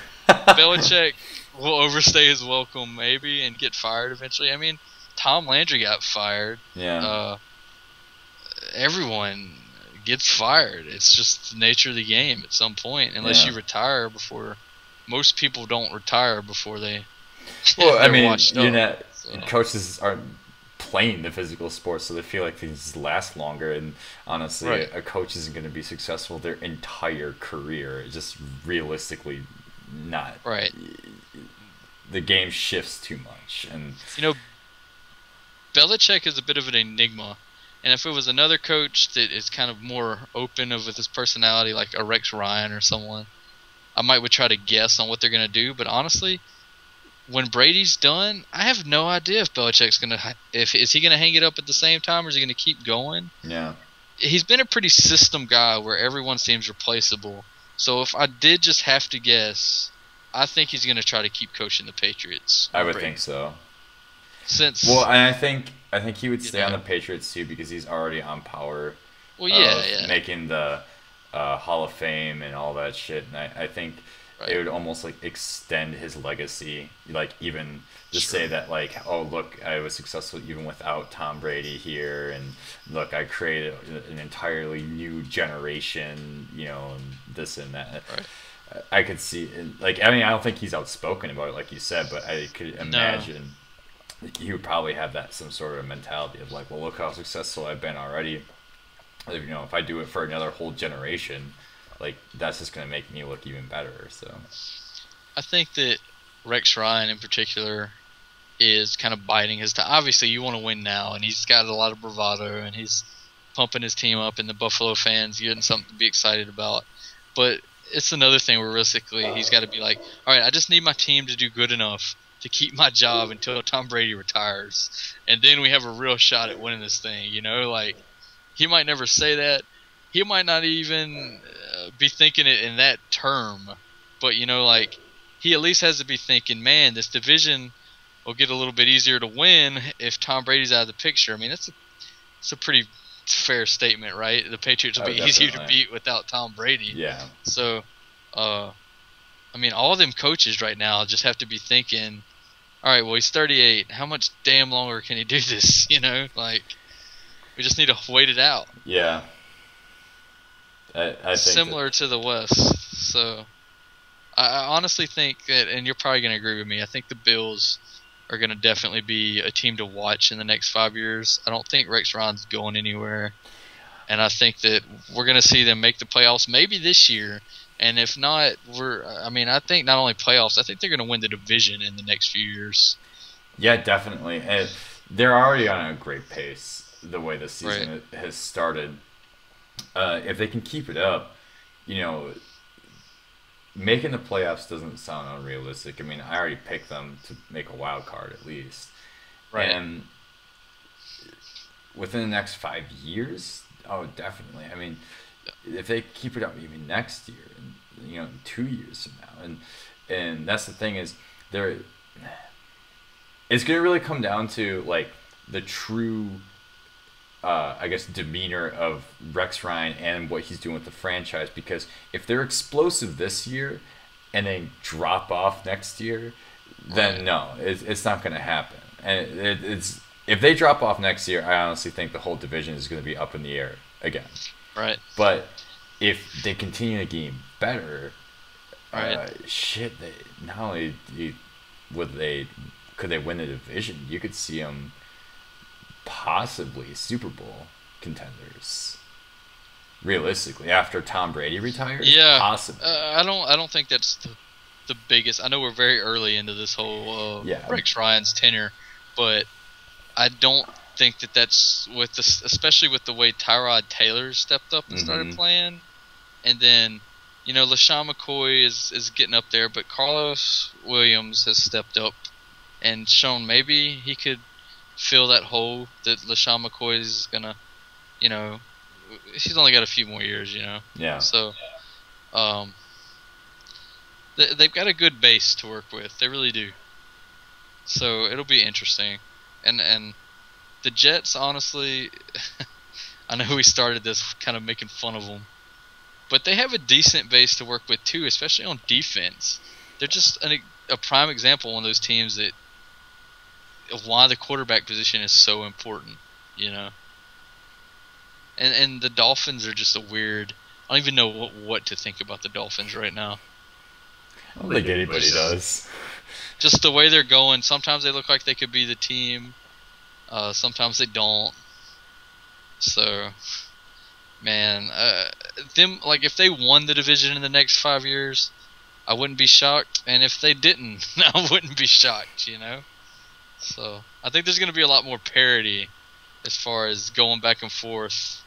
Speaker 2: Belichick will overstay his welcome maybe and get fired eventually. I mean, Tom Landry got fired.
Speaker 1: Yeah.
Speaker 2: Everyone gets fired. It's just the nature of the game at some point, unless you retire before. Most people don't retire before they.
Speaker 1: Well, I mean,
Speaker 2: So.
Speaker 1: coaches aren't playing the physical sports, so they feel like things last longer. And honestly, a coach isn't going to be successful their entire career. It's just realistically not.
Speaker 2: Right.
Speaker 1: The game shifts too much, and
Speaker 2: Belichick is a bit of an enigma. And if it was another coach that is kind of more open with his personality, like a Rex Ryan or someone, I would try to guess on what they're going to do. But honestly, when Brady's done, I have no idea if Belichick's going to is he going to hang it up at the same time, or is he going to keep going?
Speaker 1: Yeah.
Speaker 2: He's been a pretty system guy where everyone seems replaceable. So if I did just have to guess, I think he's going to try to keep coaching the Patriots.
Speaker 1: I would think so.
Speaker 2: And
Speaker 1: I think he would stay on the Patriots too, because he's already on power.
Speaker 2: Well, yeah.
Speaker 1: Making the Hall of Fame and all that shit, and I think it would almost like extend his legacy, like even just say that like, oh look, I was successful even without Tom Brady here, and look, I created an entirely new generation, and this and that.
Speaker 2: Right.
Speaker 1: I could see, like, I mean, I don't think he's outspoken about it, like you said, but I could imagine. He would probably have some sort of mentality of like, well, look how successful I've been already. If I do it for another whole generation, like that's just gonna make me look even better. So,
Speaker 2: I think that Rex Ryan in particular is kind of biding his time. Obviously, you want to win now, and he's got a lot of bravado, and he's pumping his team up, and the Buffalo fans getting something to be excited about. But it's another thing where realistically, he's got to be like, all right, I just need my team to do good enough to keep my job until Tom Brady retires, and then we have a real shot at winning this thing. Like he might never say that. He might not even be thinking it in that term, but like he at least has to be thinking, man, this division will get a little bit easier to win if Tom Brady's out of the picture. I mean, it's a pretty fair statement, right? The Patriots will be easier to beat without Tom Brady.
Speaker 1: Yeah.
Speaker 2: So, I mean, all of them coaches right now just have to be thinking, all right, well, he's 38. How much damn longer can he do this? Like, we just need to wait it out.
Speaker 1: Yeah. I think
Speaker 2: similar to the West. So, I honestly think that, and you're probably going to agree with me, I think the Bills are going to definitely be a team to watch in the next 5 years. I don't think Rex Ryan's going anywhere. And I think that we're going to see them make the playoffs maybe this year. And if not, I think not only playoffs, I think they're going to win the division in the next few years.
Speaker 1: Yeah, definitely. And they're already on a great pace the way the season has started. If they can keep it up, making the playoffs doesn't sound unrealistic. I mean, I already picked them to make a wild card at least.
Speaker 2: Right.
Speaker 1: And within the next 5 years, oh, definitely. I mean, if they keep it up even next year, and 2 years from now, and that's the thing is, it's gonna really come down to like the true, I guess, demeanor of Rex Ryan and what he's doing with the franchise. Because if they're explosive this year and then drop off next year, then no, it's not gonna happen. And it's if they drop off next year, I honestly think the whole division is gonna be up in the air again.
Speaker 2: Right.
Speaker 1: But if they continue to get better, they not only could they win the division, you could see them possibly Super Bowl contenders. Realistically, after Tom Brady retires, possibly.
Speaker 2: I don't think that's the biggest. I know we're very early into this whole Rex Ryan's tenure, but I don't think that's especially with the way Tyrod Taylor stepped up and started playing, and then LaShawn McCoy is getting up there, but Carlos Williams has stepped up and shown maybe he could fill that hole that LaShawn McCoy is gonna, he's only got a few more years,
Speaker 1: Yeah.
Speaker 2: So, they've got a good base to work with. They really do. So it'll be interesting, and the Jets, honestly, I know we started this kind of making fun of them, but they have a decent base to work with too, especially on defense. They're just a prime example of one of those teams of why the quarterback position is so important, And the Dolphins are just a weird. I don't even know what to think about the Dolphins right now.
Speaker 1: I don't think anybody does.
Speaker 2: Just the way they're going. Sometimes they look like they could be the team. Sometimes they don't. So, man, if they won the division in the next 5 years, I wouldn't be shocked. And if they didn't, I wouldn't be shocked. So I think there's going to be a lot more parity as far as going back and forth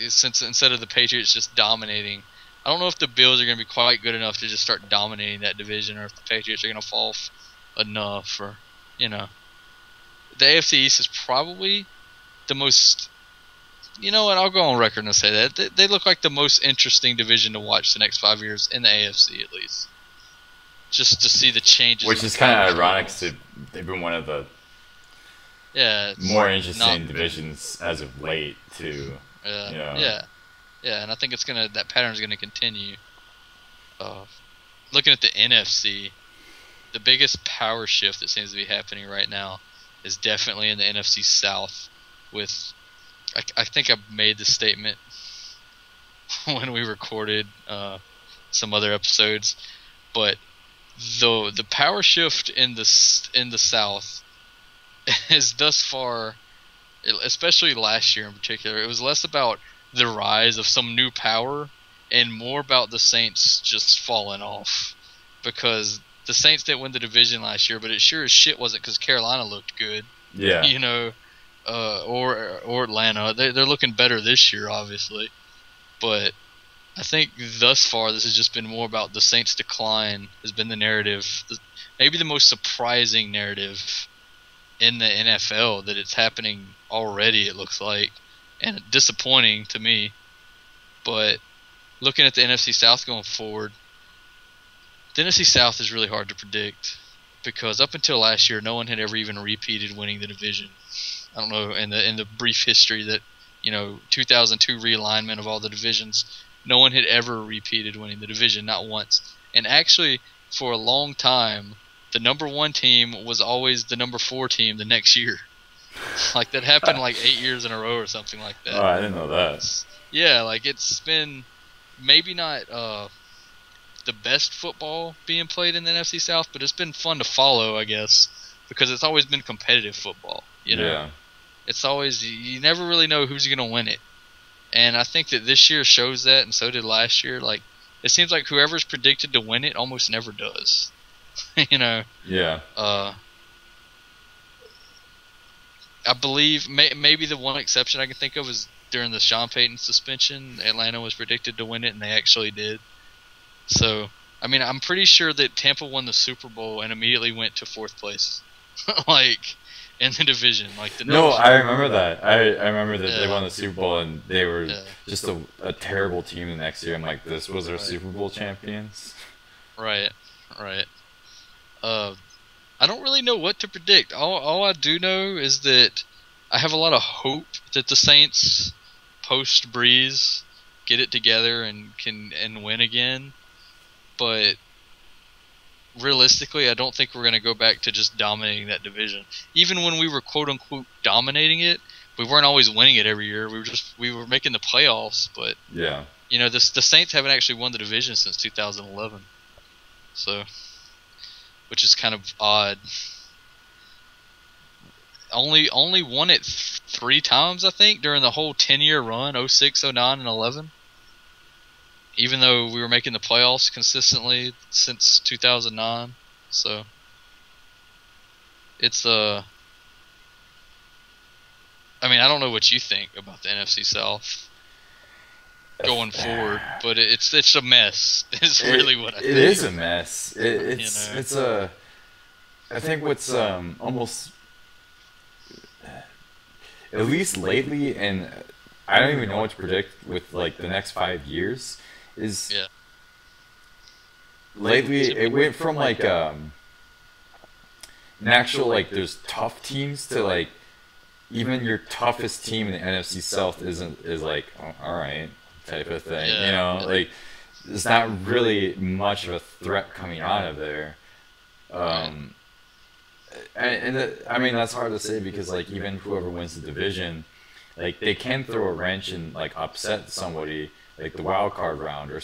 Speaker 2: since instead of the Patriots just dominating. I don't know if the Bills are going to be quite good enough to just start dominating that division, or if the Patriots are going to fall enough, or the AFC East is probably the most. You know what? I'll go on record and say that they look like the most interesting division to watch the next 5 years in the AFC, at least. Just to see the changes.
Speaker 1: Which is kind of ironic, because they've been one of the more interesting divisions as of late, too.
Speaker 2: Yeah, and I think that pattern is gonna continue. Looking at the NFC, the biggest power shift that seems to be happening right now is definitely in the NFC South. I think I made the statement when we recorded some other episodes, but the power shift in the South is thus far, especially last year in particular, it was less about the rise of some new power and more about the Saints just falling off, because the Saints didn't win the division last year, but it sure as shit wasn't because Carolina looked good.
Speaker 1: Yeah.
Speaker 2: Or Atlanta. They're looking better this year, obviously. But I think thus far this has just been more about the Saints' decline has been the narrative. Maybe the most surprising narrative in the NFL, that it's happening already, it looks like. And disappointing to me. But looking at the NFC South going forward, the NFC South is really hard to predict, because up until last year, no one had ever even repeated winning the division. I don't know, in the brief history that, 2002 realignment of all the divisions, no one had ever repeated winning the division, not once. And actually, for a long time, the number 1 team was always the number 4 team the next year. Like, that happened 8 years in a row or something like that.
Speaker 1: Oh, I didn't know that.
Speaker 2: Yeah, it's been maybe not the best football being played in the NFC South, but it's been fun to follow, I guess, because it's always been competitive football.
Speaker 1: Yeah.
Speaker 2: It's always, you never really know who's going to win it. And I think that this year shows that, and so did last year. It seems like whoever's predicted to win it almost never does.
Speaker 1: Yeah.
Speaker 2: I believe maybe the one exception I can think of is during the Sean Payton suspension, Atlanta was predicted to win it, and they actually did. So, I'm pretty sure that Tampa won the Super Bowl and immediately went to 4th place. In the division,
Speaker 1: No, I remember that. I remember that they won the Super Bowl and they were just a terrible team the next year. I'm like, this was our Super Bowl champions.
Speaker 2: Right. I don't really know what to predict. All I do know is that I have a lot of hope that the Saints, post Breeze, get it together and can win again. But realistically, I don't think we're going to go back to just dominating that division. Even when we were quote unquote dominating it, we weren't always winning it every year. We were making the playoffs, but
Speaker 1: yeah,
Speaker 2: the Saints haven't actually won the division since 2011. So, which is kind of odd. Only won it 3 times, I think, during the whole 10-year run, 06, 09, and 11. Even though we were making the playoffs consistently since 2009. So, it's I don't know what you think about the NFC South going forward, but it's a mess. It's really what I think.
Speaker 1: It is a mess. I think what's almost at least lately, and I don't even know what to predict with like the next 5 years. Is lately it went from like an actual like there's tough teams to like even your toughest team in the NFC South is like all right type of thing. You know, like there's not really much of a threat coming out of there. I mean that's hard to say because like even whoever wins the division, like they can throw a wrench and like upset somebody like the wild card round or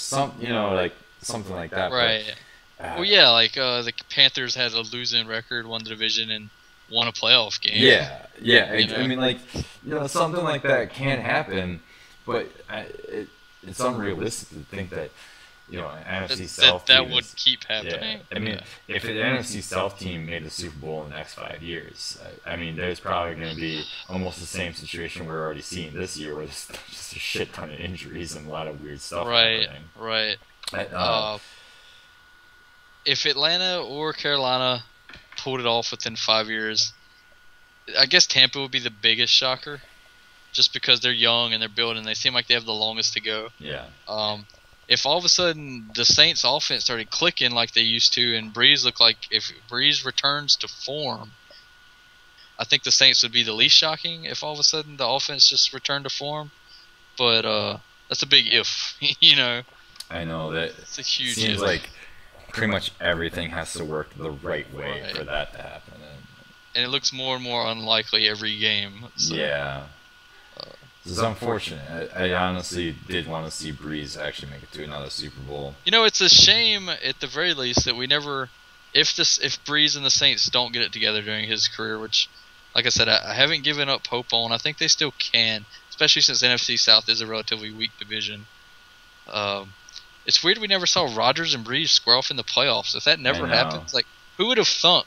Speaker 1: like something like that.
Speaker 2: Right.
Speaker 1: But,
Speaker 2: well, yeah, like the Panthers had a losing record, won the division, and won a playoff game.
Speaker 1: Yeah. I mean, like something like that can happen, but it's unrealistic to think that an NFC South
Speaker 2: that would keep happening.
Speaker 1: Yeah. I mean, if an NFC South team made the Super Bowl in the next 5 years, I mean, there's probably going to be almost the same situation we're already seeing this year, where there's just a shit ton of injuries and a lot of weird stuff happening.
Speaker 2: Right. If Atlanta or Carolina pulled it off within 5 years, I guess Tampa would be the biggest shocker, just because they're young and they're building. They seem like they have the longest to go.
Speaker 1: Yeah.
Speaker 2: If all of a sudden the Saints offense started clicking like they used to, and Breeze looked like if Breeze returns to form, I think the Saints would be the least shocking if all of a sudden the offense just returned to form. But that's a big if,
Speaker 1: I know that
Speaker 2: it's a huge
Speaker 1: seems
Speaker 2: if.
Speaker 1: like pretty much everything has to work the right way for that to happen.
Speaker 2: And it looks more and more unlikely every game. So.
Speaker 1: Yeah. It's unfortunate. I honestly did want to see Breeze actually make it to another Super Bowl.
Speaker 2: It's a shame at the very least that we never, if Breeze and the Saints don't get it together during his career, which, like I said, I haven't given up hope on. I think they still can, especially since NFC South is a relatively weak division. It's weird we never saw Rodgers and Breeze square off in the playoffs. If that never happens, like who would have thought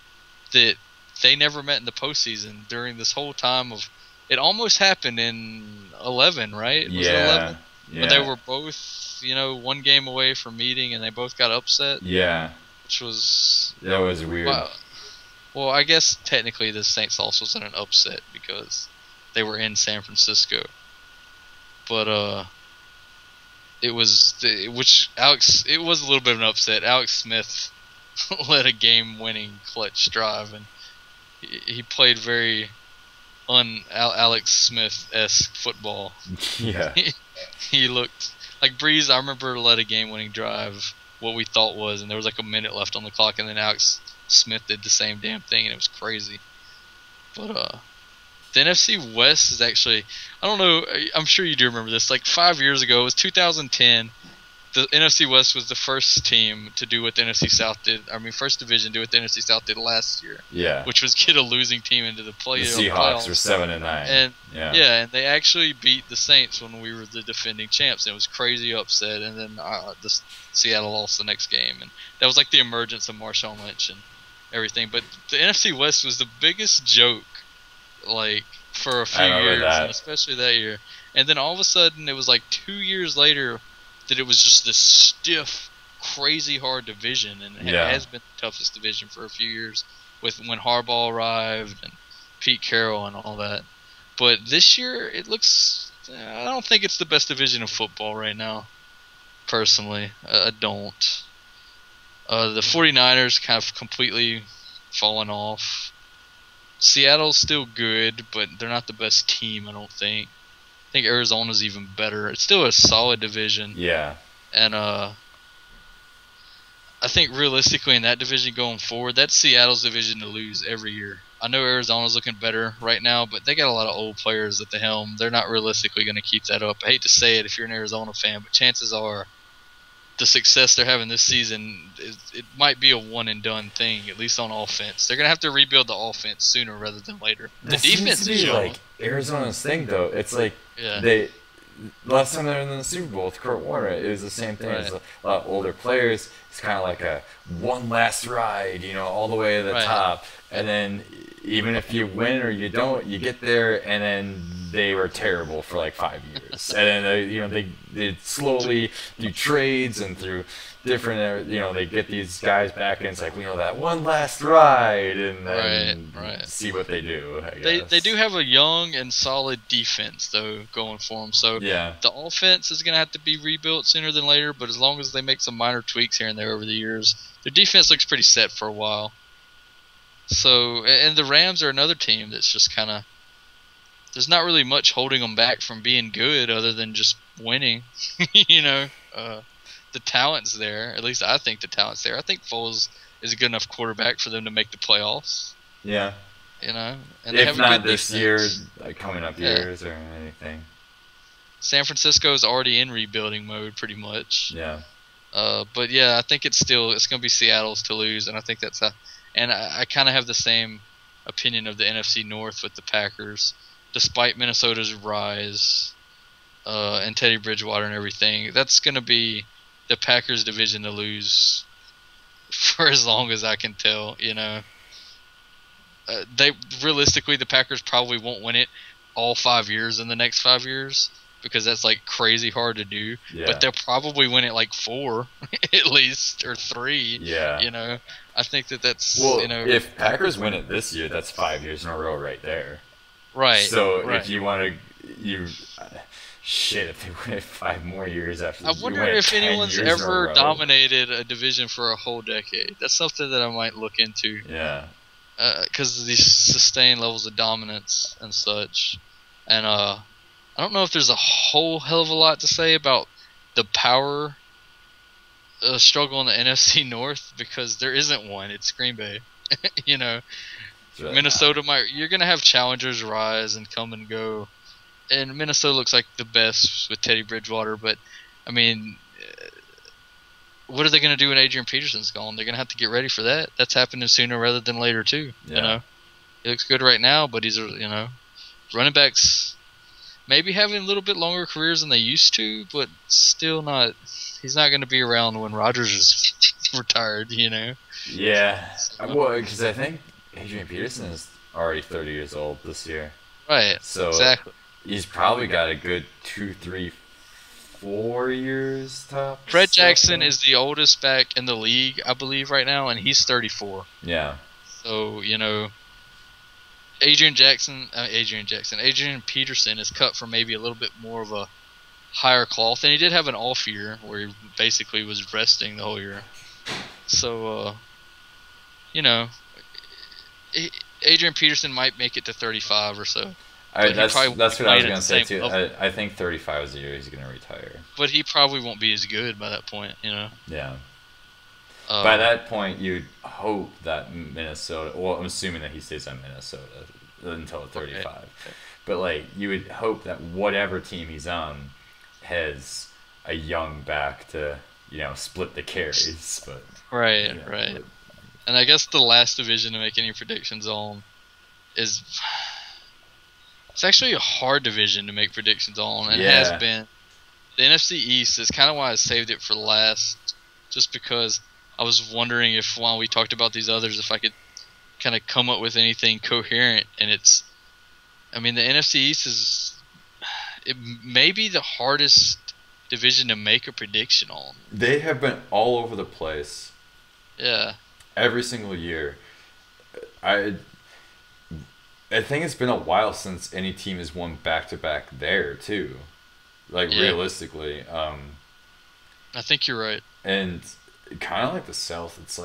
Speaker 2: that they never met in the postseason during this whole time of. It almost happened in 11, right? Was it 11?
Speaker 1: Yeah.
Speaker 2: But they were both, one game away from meeting, and they both got upset.
Speaker 1: Yeah.
Speaker 2: Which was...
Speaker 1: That was weird.
Speaker 2: Well, I guess technically the Saints also wasn't an upset because they were in San Francisco. But, it was a little bit of an upset. Alex Smith led a game-winning clutch drive, and he played very... Alex Smith-esque football.
Speaker 1: Yeah.
Speaker 2: He looked like Breeze. I remember led a game-winning drive, what we thought was, and there was like a minute left on the clock, and then Alex Smith did the same damn thing, and it was crazy. But the NFC West is actually, I don't know, I'm sure you do remember this, like 5 years ago, it was 2010, the NFC West was the first team to do what the NFC South did. I mean, first division do what the NFC South did last year.
Speaker 1: Yeah.
Speaker 2: Which was get a losing team into the playoffs.
Speaker 1: The Seahawks were 7-9.
Speaker 2: And and they actually beat the Saints when we were the defending champs. And it was crazy upset. And then Seattle lost the next game, and that was like the emergence of Marshawn Lynch and everything. But the NFC West was the biggest joke, like for a few years, and especially that year. And then all of a sudden, it was like 2 years later. That it was just this stiff, crazy hard division, and it has been the toughest division for a few years with when Harbaugh arrived and Pete Carroll and all that. But this year, it looks... I don't think it's the best division of football right now, personally. I don't. The 49ers kind of completely fallen off. Seattle's still good, but they're not the best team, I don't think. I think Arizona's even better. It's still a solid division.
Speaker 1: Yeah.
Speaker 2: And I think realistically in that division going forward, that's Seattle's division to lose every year. I know Arizona's looking better right now, but they got a lot of old players at the helm. They're not realistically going to keep that up. I hate to say it if you're an Arizona fan, but chances are the success they're having this season, it might be a one-and-done thing, at least on offense. They're going to have to rebuild the offense sooner rather than later. The defense is young.
Speaker 1: Like Arizona's thing, though. It's like they last time they were in the Super Bowl with Kurt Warner, it was the same thing. Right. It's a lot of older players. It's kind of like a one last ride, all the way to the top. And then even if you win or you don't, you get there, and then they were terrible for like 5 years. years, and then they slowly do trades and through different they get these guys back and it's like that one last ride and then see what they do. I guess.
Speaker 2: They do have a young and solid defense though going for them. So
Speaker 1: yeah,
Speaker 2: the offense is going to have to be rebuilt sooner than later. But as long as they make some minor tweaks here and there over the years, their defense looks pretty set for a while. So and the Rams are another team that's just kind of there's not really much holding them back from being good other than just winning. The talent's there. At least I think the talent's there. I think Foles is a good enough quarterback for them to make the playoffs.
Speaker 1: Yeah.
Speaker 2: And
Speaker 1: they have not this year, like coming up years or anything. San
Speaker 2: Francisco is already in rebuilding mode, pretty much.
Speaker 1: Yeah.
Speaker 2: But yeah, I think it's going to be Seattle's to lose, and I think that's and I kind of have the same opinion of the NFC North with the Packers, despite Minnesota's rise and Teddy Bridgewater and everything. That's going to be the Packers division to lose for as long as I can tell. Realistically, the Packers probably won't win it all 5 years in the next 5 years because that's like crazy hard to do.
Speaker 1: Yeah.
Speaker 2: But they'll probably win it like 4 at least or 3.
Speaker 1: Yeah.
Speaker 2: I think that's
Speaker 1: if Packers win it this year, that's 5 years in a row right there.
Speaker 2: Right.
Speaker 1: So if you want to shit, if they win it 5 more years after,
Speaker 2: I wonder if anyone's ever dominated a division for a whole decade. That's something that I might look into.
Speaker 1: Yeah.
Speaker 2: Because of these sustained levels of dominance and such. And I don't know if there's a whole hell of a lot to say about the power struggle in the NFC North because there isn't one. It's Green Bay. Minnesota you're going to have challengers rise and come and go. And Minnesota looks like the best with Teddy Bridgewater, but I mean, what are they going to do when Adrian Peterson's gone? They're going to have to get ready for that. That's happening sooner rather than later too.
Speaker 1: Yeah.
Speaker 2: He looks good right now, but he's running backs maybe having a little bit longer careers than they used to, but still not. He's not going to be around when Rodgers is retired.
Speaker 1: Yeah. Well, because I think Adrian Peterson is already 30 years old this year.
Speaker 2: Right.
Speaker 1: So
Speaker 2: exactly.
Speaker 1: He's probably got a good 2, 3, 4 years top.
Speaker 2: Fred Jackson is the oldest back in the league, I believe, right now, and he's 34.
Speaker 1: Yeah.
Speaker 2: So, Adrian Peterson is cut from maybe a little bit more of a higher cloth, and he did have an off year where he basically was resting the whole year. So, Adrian Peterson might make it to 35 or so.
Speaker 1: That's what I was going to say too. I think 35 is the year he's going to retire.
Speaker 2: But he probably won't be as good by that point,
Speaker 1: Yeah. By that point, you'd hope that Minnesota. Well, I'm assuming that he stays on Minnesota until 35. Okay. But you would hope that whatever team he's on has a young back to split the carries. But
Speaker 2: right. And I guess the last division to make any predictions on is. It's actually a hard division to make predictions on, and it has been. The NFC East is kind of why I saved it for last, just because I was wondering if, while we talked about these others, if I could kind of come up with anything coherent. And the NFC East is maybe the hardest division to make a prediction on.
Speaker 1: They have been all over the place.
Speaker 2: Yeah.
Speaker 1: Every single year. I think it's been a while since any team has won back-to-back there, too. Realistically.
Speaker 2: I think you're right.
Speaker 1: And kind of like the South, it's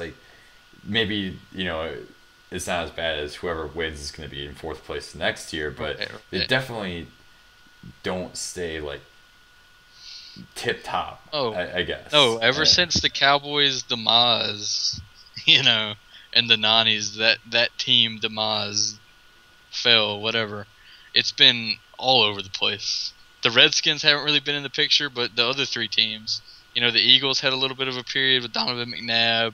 Speaker 1: maybe, it's not as bad as whoever wins is going to be in 4th place next year, but they definitely don't stay, tip-top, I guess.
Speaker 2: No, ever since the Cowboys' demise, in the 90s, that team demise fell, whatever. It's been all over the place. The Redskins haven't really been in the picture, but the other 3 teams, the Eagles had a little bit of a period with Donovan McNabb,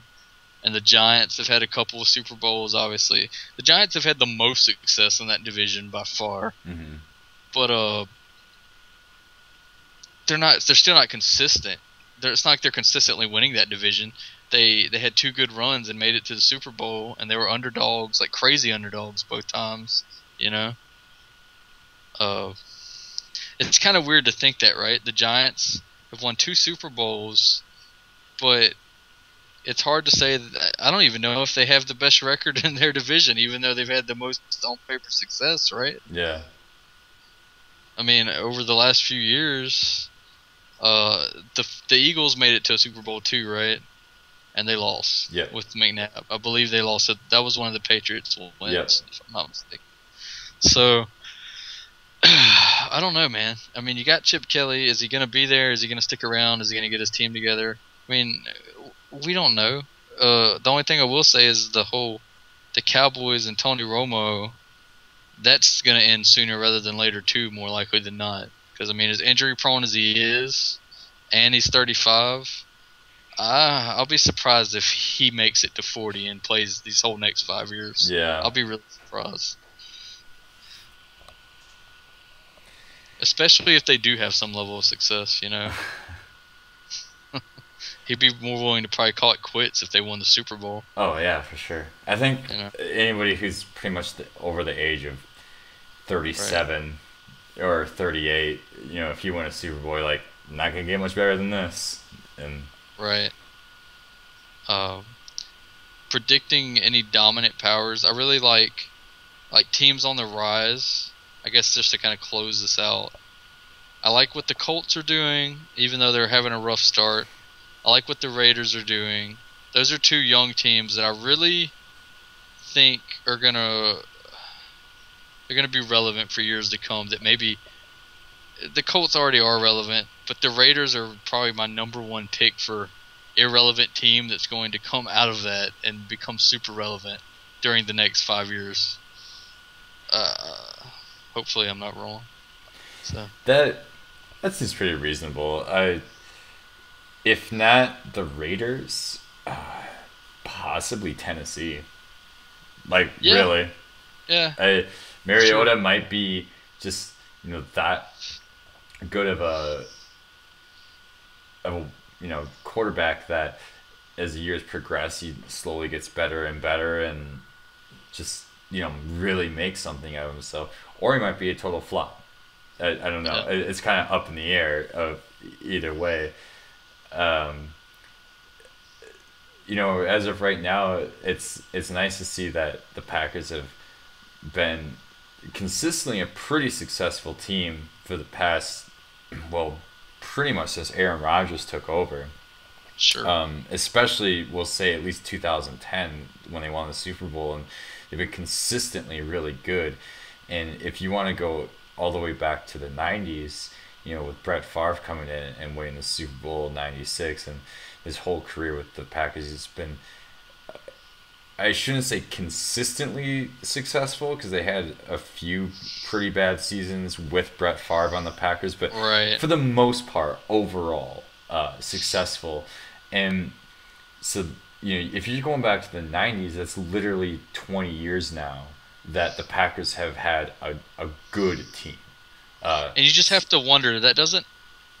Speaker 2: and the Giants have had a couple of Super Bowls, obviously. The Giants have had the most success in that division by far.
Speaker 1: Mm-hmm.
Speaker 2: But they're still not consistent. It's not like they're consistently winning that division. They had 2 good runs and made it to the Super Bowl, and they were underdogs, crazy underdogs both times, it's kind of weird to think that, right? The Giants have won 2 Super Bowls, but it's hard to say that. I don't even know if they have the best record in their division, even though they've had the most on paper success, right?
Speaker 1: Yeah.
Speaker 2: I mean, over the last few years, the Eagles made it to a Super Bowl too, right? And they lost with McNabb. I believe they lost it. That was one of the Patriots' wins, if I'm not mistaken. So, I don't know, man. I mean, you got Chip Kelly. Is he going to be there? Is he going to stick around? Is he going to get his team together? I mean, we don't know. The only thing I will say is the Cowboys and Tony Romo, that's going to end sooner rather than later too, more likely than not. Because, I mean, as injury prone as he is, and he's 35, I'll be surprised if he makes it to 40 and plays these whole next 5 years.
Speaker 1: Yeah.
Speaker 2: I'll be really surprised. Especially if they do have some level of success, you know. He'd be more willing to probably call it quits if they won the Super Bowl.
Speaker 1: Oh, yeah, for sure. I think anybody who's pretty much over the age of 37 or 38, you know, if you win a Super Bowl, like, not going to get much better than this. And
Speaker 2: right. Predicting any dominant powers, I really like teams on the rise. I guess just to kind of close this out, I like what the Colts are doing, even though they're having a rough start. I like what the Raiders are doing. Those are 2 young teams that I really think are gonna be relevant for years to come. That maybe the Colts already are relevant, but the Raiders are probably my number 1 pick for irrelevant team that's going to come out of that and become super relevant during the next 5 years. Hopefully I'm not wrong. So
Speaker 1: that seems pretty reasonable. If not the Raiders, possibly Tennessee. Like, really.
Speaker 2: Yeah.
Speaker 1: Mariota might be just, you know, that good of a you know, quarterback that as the years progress, he slowly gets better and better and just, you know, really makes something out of himself. Or he might be a total flop. I don't know. Yeah. It's kind of up in the air of either way. You know, as of right now, it's nice to see that the Packers have been consistently a pretty successful team for the past, well, pretty much since Aaron Rodgers took over.
Speaker 2: Sure.
Speaker 1: Especially, we'll say, at least 2010 when they won the Super Bowl, and they've been consistently really good. And if you want to go all the way back to the 90s, you know, with Brett Favre coming in and winning the Super Bowl in '96, and his whole career with the Packers, he's been, I shouldn't say consistently successful, because they had a few pretty bad seasons with Brett Favre on the Packers, but for the most part, overall, successful. And so, you know, if you're going back to the 90s, that's literally 20 years now that the Packers have had a good team.
Speaker 2: And you just have to wonder,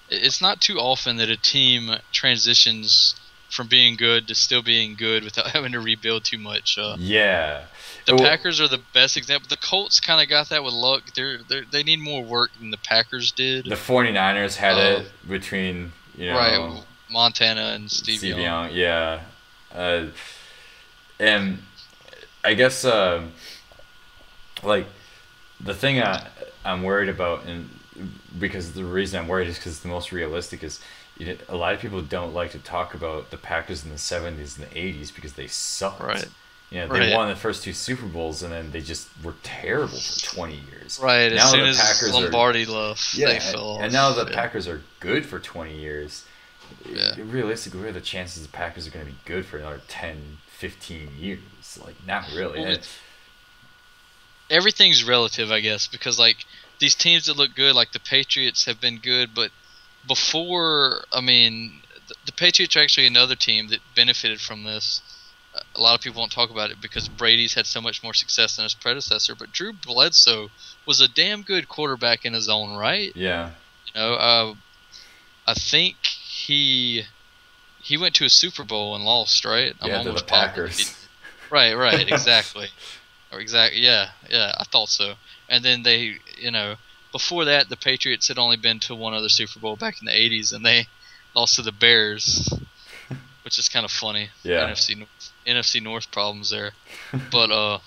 Speaker 2: it's not too often that a team transitions from being good to still being good without having to rebuild too much.
Speaker 1: The
Speaker 2: Packers are the best example. The Colts kind of got that with luck. They need more work than the Packers did.
Speaker 1: The 49ers had it between, you know,
Speaker 2: Montana and Steve Young.
Speaker 1: Yeah. And I guess like the thing I'm worried about, and because the reason I'm worried is because the most realistic is, you know, a lot of people don't like to talk about the Packers in the 70s and the 80s because they sucked.
Speaker 2: Right.
Speaker 1: You know, they won the first 2 Super Bowls and then they just were terrible for 20 years.
Speaker 2: Right.
Speaker 1: Now
Speaker 2: as soon as Lombardi left, they fell off.
Speaker 1: And now the Packers are good for 20 years. Realistically, what are the chances the Packers are going to be good for another 10, 15 years? Like, not really.
Speaker 2: Well, everything's relative, I guess, because, like, these teams that look good, like the Patriots, have been good, but before, I mean, the Patriots are actually another team that benefited from this. A lot of people won't talk about it because Brady's had so much more success than his predecessor, but Drew Bledsoe was a damn good quarterback in his own right.
Speaker 1: Yeah.
Speaker 2: You know, I think he went to a Super Bowl and lost, right?
Speaker 1: Yeah, to the Packers.
Speaker 2: Right, exactly. Yeah, I thought so. And then they, you know, before that, the Patriots had only been to one other Super Bowl back in the '80s, and they lost to the Bears, which is kind of funny.
Speaker 1: Yeah.
Speaker 2: NFC North problems there, but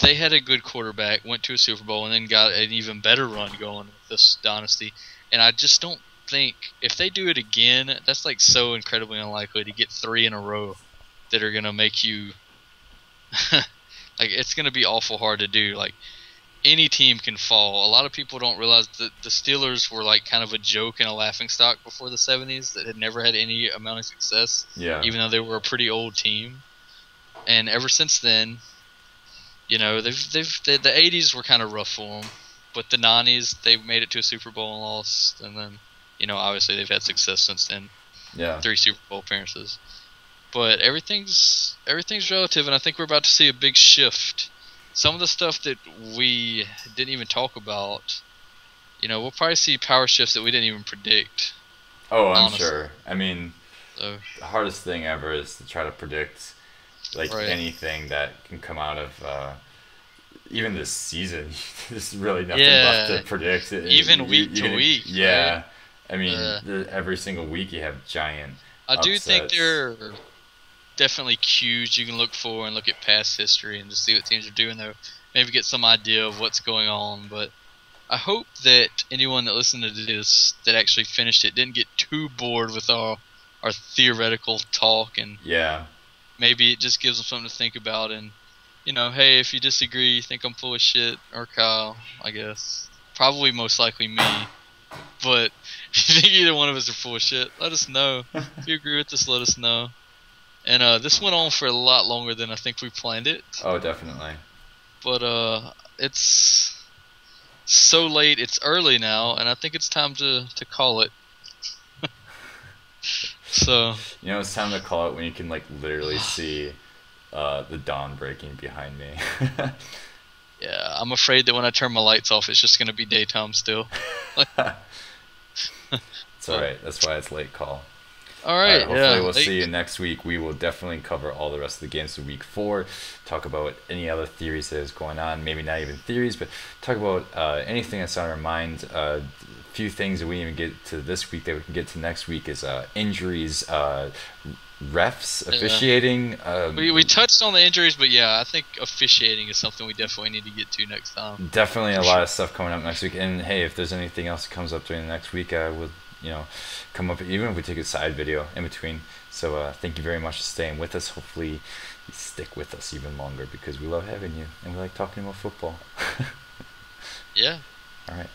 Speaker 2: they had a good quarterback, went to a Super Bowl, and then got an even better run going with this dynasty. And I just don't think if they do it again, that's like so incredibly unlikely to get 3 in a row that are gonna make you like it's gonna be awful hard to do. Like any team can fall. A lot of people don't realize that the Steelers were like kind of a joke and a laughingstock before the '70s that had never had any amount of success.
Speaker 1: Yeah.
Speaker 2: Even though they were a pretty old team, and ever since then, the '80s were kind of rough for them, but the '90s they made it to a Super Bowl and lost, and then obviously they've had success since then.
Speaker 1: Yeah.
Speaker 2: 3 Super Bowl appearances. But everything's relative, and I think we're about to see a big shift. Some of the stuff that we didn't even talk about, we'll probably see power shifts that we didn't even predict.
Speaker 1: Oh, I'm sure. I mean, the hardest thing ever is to try to predict anything that can come out of even this season. There's really nothing left to predict.
Speaker 2: Even week to week.
Speaker 1: Yeah.
Speaker 2: Right?
Speaker 1: I mean, every single week you have giant
Speaker 2: I do
Speaker 1: upsets.
Speaker 2: think there are definitely cues you can look for and look at past history and just see what teams are doing there. Maybe get some idea of what's going on. But I hope that anyone that listened to this that actually finished it didn't get too bored with our theoretical talk, and maybe it just gives them something to think about. And hey, if you disagree, you think I'm full of shit, or Kyle, I guess probably most likely me. But if you think either one of us are full of shit, let us know. If you agree with us, let us know. And this went on for a lot longer than I think we planned it.
Speaker 1: Oh, definitely.
Speaker 2: But it's so late. It's early now, and I think it's time to call it. So
Speaker 1: it's time to call it when you can literally see the dawn breaking behind me.
Speaker 2: Yeah, I'm afraid that when I turn my lights off, it's just gonna be daytime still.
Speaker 1: It's alright. That's why it's late call.
Speaker 2: Alright,
Speaker 1: hopefully we'll see you next week. We will definitely cover all the rest of the games of week 4. Talk about any other theories that is going on. Maybe not even theories, but talk about anything that's on our mind. A few things that we didn't even get to this week that we can get to next week is injuries, refs, officiating.
Speaker 2: We touched on the injuries, but I think officiating is something we definitely need to get to next time.
Speaker 1: Definitely a lot of stuff coming up next week. And hey, if there's anything else that comes up during the next week, I would come up, even if we take a side video in between. So thank you very much for staying with us. Hopefully you stick with us even longer because we love having you and we like talking about football.
Speaker 2: Yeah.
Speaker 1: All right.